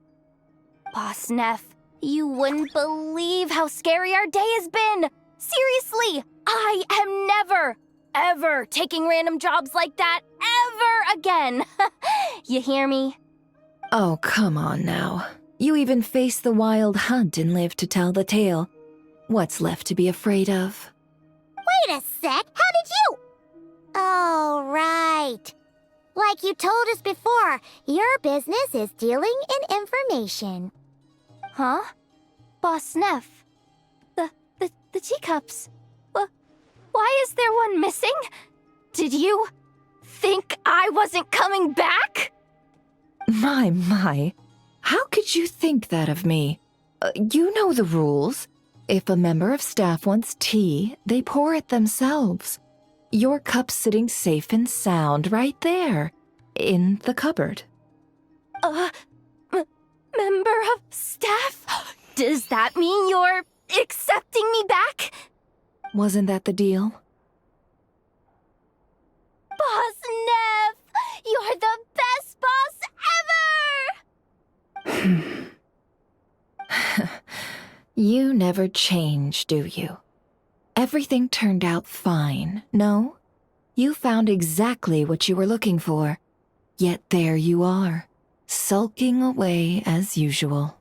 Boss Neff, you wouldn't believe how scary our day has been! Seriously, I am never, ever taking random jobs like that ever again! You hear me? Oh, come on now. You even faced the wild hunt and lived to tell the tale. What's left to be afraid of? Wait a sec, how did you? Oh, right. Like you told us before, your business is dealing in information. Huh? Boss Neff? The teacups? Why is there one missing? Did you think I wasn't coming back? My. How could you think that of me? You know the rules. If a member of staff wants tea, they pour it themselves. Your cup's sitting safe and sound right there, in the cupboard. Member of staff? Does that mean you're accepting me back? Wasn't that the deal? Boss Neff! You're the best boss ever! You never change, do you? Everything turned out fine, no? You found exactly what you were looking for. Yet there you are, sulking away as usual.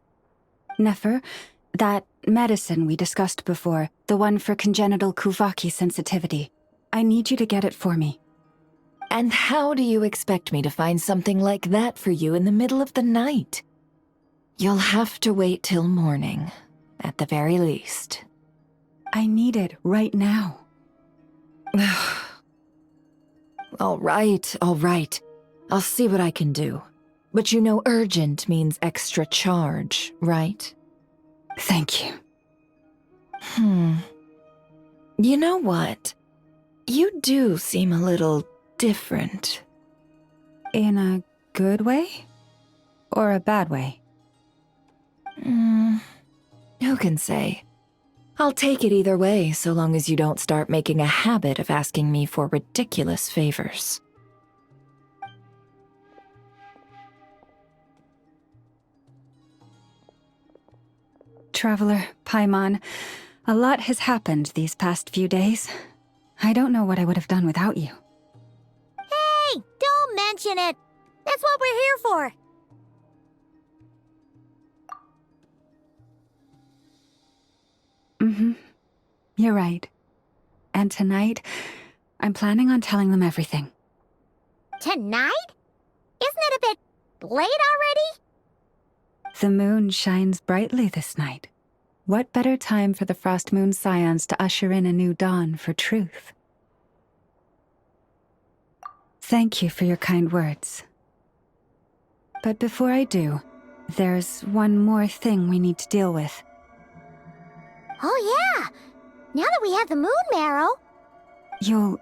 Nefer, that medicine we discussed before, the one for congenital Kuvaki sensitivity, I need you to get it for me. And how do you expect me to find something like that for you in the middle of the night? You'll have to wait till morning, at the very least. I need it right now. All right. I'll see what I can do. But you know urgent means extra charge, right? Thank you. You know what? You do seem a little different. In a good way? Or a bad way? Who can say? I'll take it either way, so long as you don't start making a habit of asking me for ridiculous favors. Traveler, Paimon, a lot has happened these past few days. I don't know what I would have done without you. Hey, don't mention it. That's what we're here for. You're right. And tonight, I'm planning on telling them everything. Tonight? Isn't it a bit late already? The moon shines brightly this night. What better time for the Frost Moon Scions to usher in a new dawn for truth? Thank you for your kind words. But before I do, there's one more thing we need to deal with. Oh yeah! Now that we have the moon marrow... You'll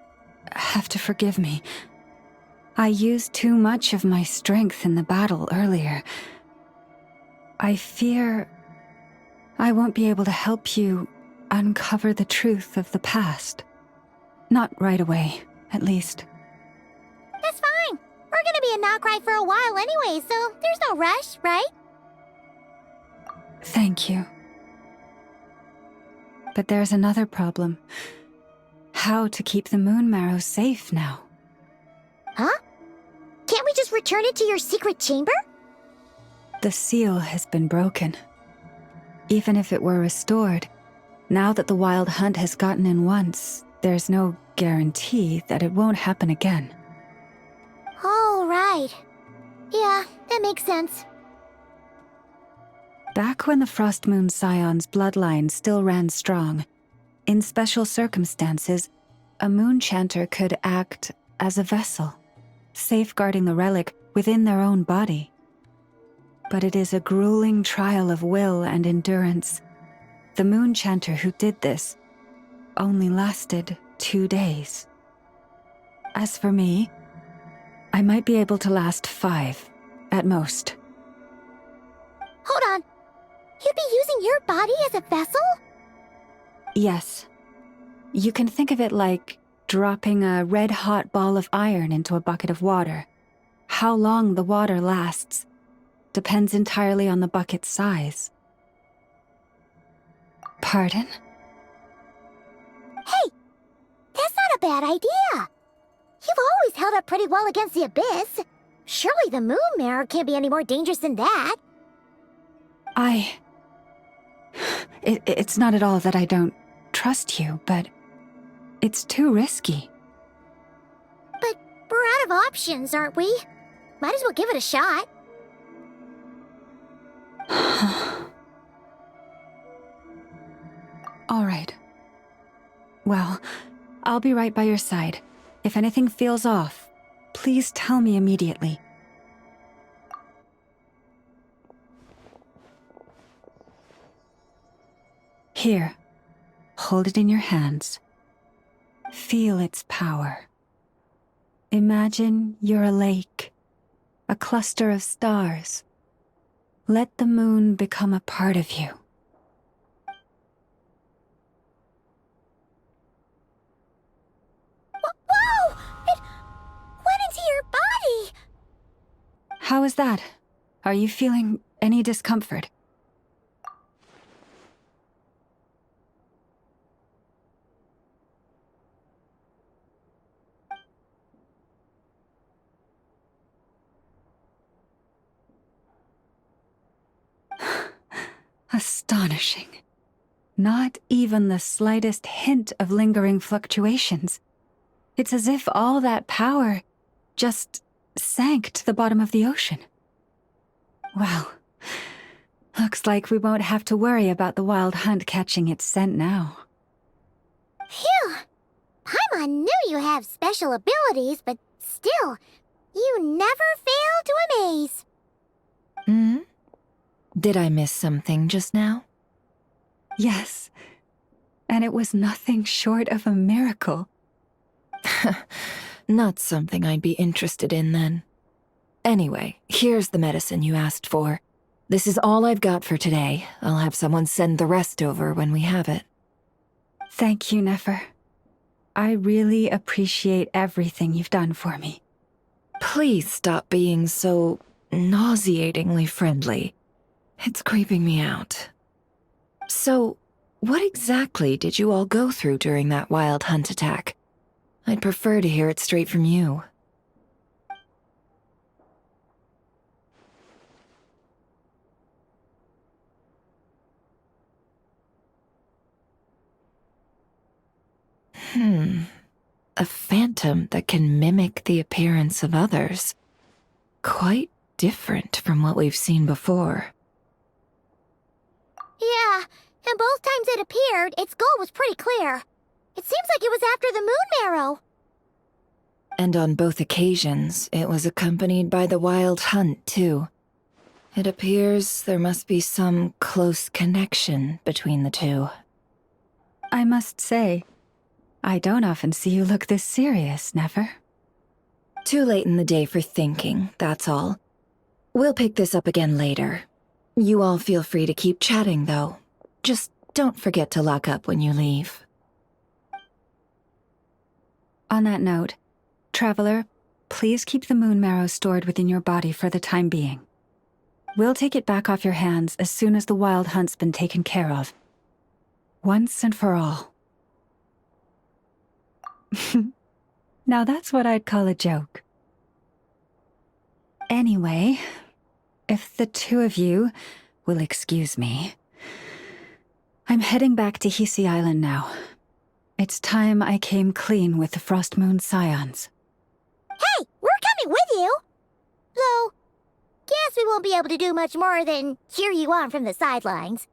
have to forgive me. I used too much of my strength in the battle earlier. I fear I won't be able to help you uncover the truth of the past. Not right away, at least. That's fine. We're gonna be in Notcry for a while anyway, so there's no rush, right? Thank you. But there's another problem. How to keep the moon marrow safe now? Huh? Can't we just return it to your secret chamber? The seal has been broken. Even if it were restored, now that the wild hunt has gotten in once, there's no guarantee that it won't happen again. Oh, right. Yeah, that makes sense. Back when the Frost Moon Scion's bloodline still ran strong, in special circumstances, a moon chanter could act as a vessel, safeguarding the relic within their own body. But it is a grueling trial of will and endurance. The moon chanter who did this only lasted 2 days. As for me, I might be able to last 5, at most. Hold on. You'd be using your body as a vessel? Yes. You can think of it like dropping a red-hot ball of iron into a bucket of water. How long the water lasts depends entirely on the bucket's size. Pardon? Hey, that's not a bad idea. You've always held up pretty well against the abyss. Surely the moon mirror can't be any more dangerous than that. It's not at all that I don't trust you, but it's too risky. But we're out of options, aren't we? Might as well give it a shot. All right. Well, I'll be right by your side. If anything feels off, please tell me immediately. Here, hold it in your hands. Feel its power. Imagine you're a lake, a cluster of stars. Let the moon become a part of you. Whoa! It went into your body! How is that? Are you feeling any discomfort? Astonishing. Not even the slightest hint of lingering fluctuations. It's as if all that power just sank to the bottom of the ocean. Well, looks like we won't have to worry about the wild hunt catching its scent now. Phew! Paimon knew you have special abilities, but still, you never fail to amaze. Did I miss something just now? Yes, and it was nothing short of a miracle. Not something I'd be interested in then. Anyway, here's the medicine you asked for. This is all I've got for today. I'll have someone send the rest over when we have it. Thank you, Nefer. I really appreciate everything you've done for me. Please stop being so nauseatingly friendly. It's creeping me out. So, what exactly did you all go through during that wild hunt attack? I'd prefer to hear it straight from you. A phantom that can mimic the appearance of others. Quite different from what we've seen before. Yeah, and both times it appeared, its goal was pretty clear. It seems like it was after the moon marrow. And on both occasions, it was accompanied by the wild hunt, too. It appears there must be some close connection between the two. I must say, I don't often see you look this serious, Nefer. Too late in the day for thinking, that's all. We'll pick this up again later. You all feel free to keep chatting, though. Just don't forget to lock up when you leave. On that note, Traveler, please keep the moon marrow stored within your body for the time being. We'll take it back off your hands as soon as the wild hunt's been taken care of. Once and for all. Now that's what I'd call a joke. Anyway, if the two of you will excuse me, I'm heading back to Hisi Island now. It's time I came clean with the Frost Moon Scions. Hey, we're coming with you! Though, guess we won't be able to do much more than cheer you on from the sidelines.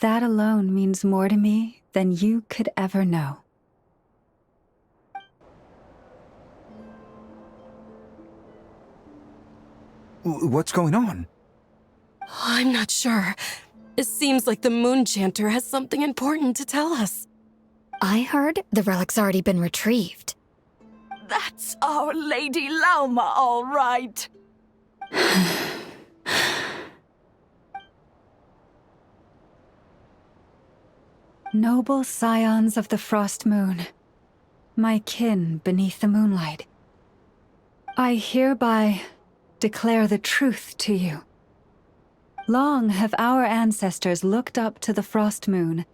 That alone means more to me than you could ever know. What's going on? I'm not sure. It seems like the Moon Chanter has something important to tell us. I heard the relic's already been retrieved. That's our Lady Lauma, all right. Noble scions of the Frost Moon, my kin beneath the moonlight, I hereby declare the truth to you. Long have our ancestors looked up to the Frost Moon,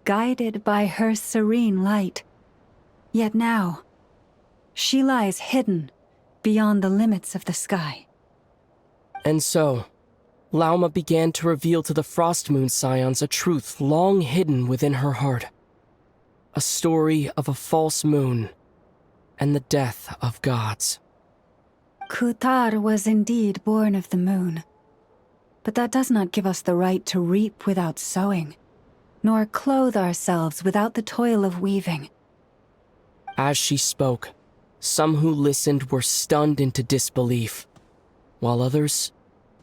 guided by her serene light. Yet now, she lies hidden beyond the limits of the sky. And so, Lauma began to reveal to the Frost Moon Scions a truth long hidden within her heart. A story of a false moon and the death of gods. Kutar was indeed born of the moon. But that does not give us the right to reap without sowing, nor clothe ourselves without the toil of weaving. As she spoke, some who listened were stunned into disbelief, while others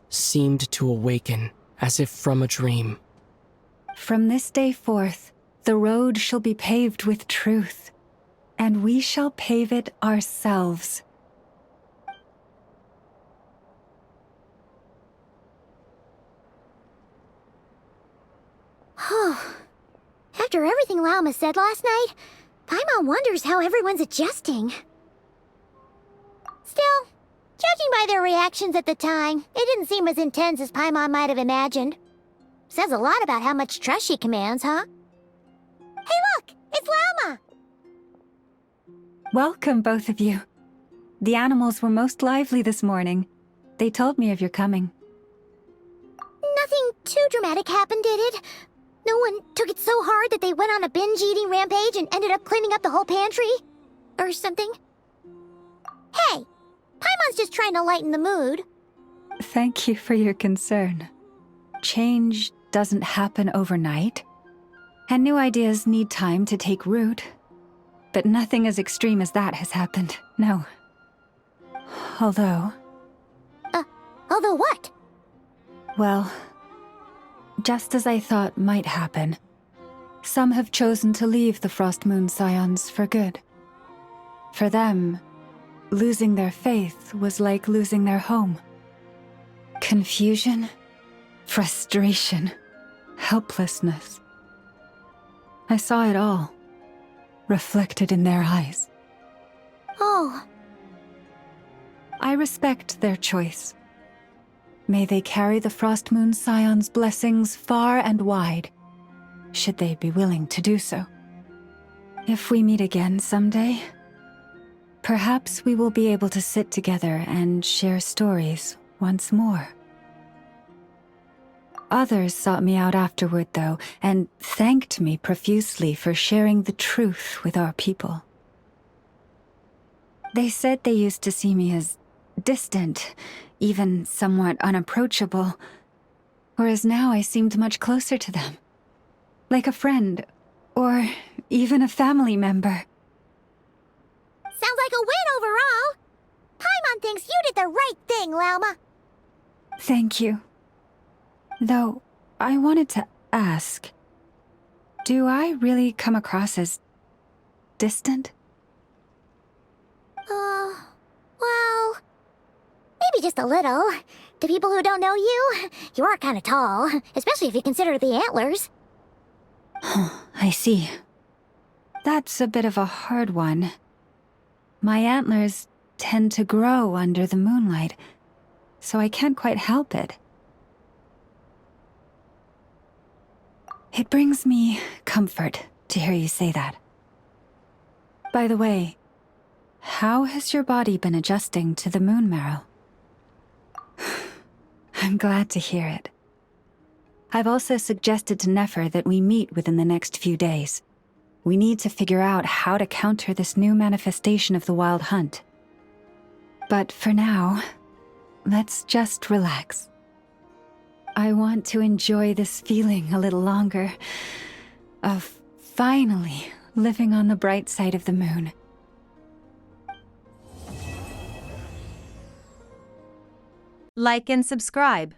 seemed to awaken as if from a dream. From this day forth, the road shall be paved with truth, and we shall pave it ourselves. After everything Lauma said last night, Paimon wonders how everyone's adjusting. Still, judging by their reactions at the time, it didn't seem as intense as Paimon might have imagined. Says a lot about how much trust she commands, huh? Hey look! It's Lauma! Welcome, both of you. The animals were most lively this morning. They told me of your coming. Nothing too dramatic happened, did it? No one took it so hard that they went on a binge-eating rampage and ended up cleaning up the whole pantry? Or something? Hey, Paimon's just trying to lighten the mood. Thank you for your concern. Change doesn't happen overnight, and new ideas need time to take root. But nothing as extreme as that has happened, no. Although what? Well, just as I thought might happen, some have chosen to leave the Frost Moon Scions for good. For them, losing their faith was like losing their home. Confusion, frustration, helplessness. I saw it all, reflected in their eyes. Oh. I respect their choice. May they carry the Frost Moon Scions' blessings far and wide, should they be willing to do so. If we meet again someday, perhaps we will be able to sit together and share stories once more. Others sought me out afterward, though, and thanked me profusely for sharing the truth with our people. They said they used to see me as distant, even somewhat unapproachable, whereas now I seemed much closer to them. Like a friend, or even a family member. Sounds like a win overall! Paimon thinks you did the right thing, Lauma. Thank you. Though, I wanted to ask, do I really come across as distant? Well, maybe just a little. To people who don't know you, you are kind of tall, especially if you consider the antlers. I see. That's a bit of a hard one. My antlers tend to grow under the moonlight, so I can't quite help it. It brings me comfort to hear you say that. By the way, how has your body been adjusting to the moon marrow? I'm glad to hear it. I've also suggested to Nefer that we meet within the next few days. We need to figure out how to counter this new manifestation of the Wild Hunt. But for now, let's just relax. I want to enjoy this feeling a little longer of finally living on the bright side of the moon. Like and subscribe.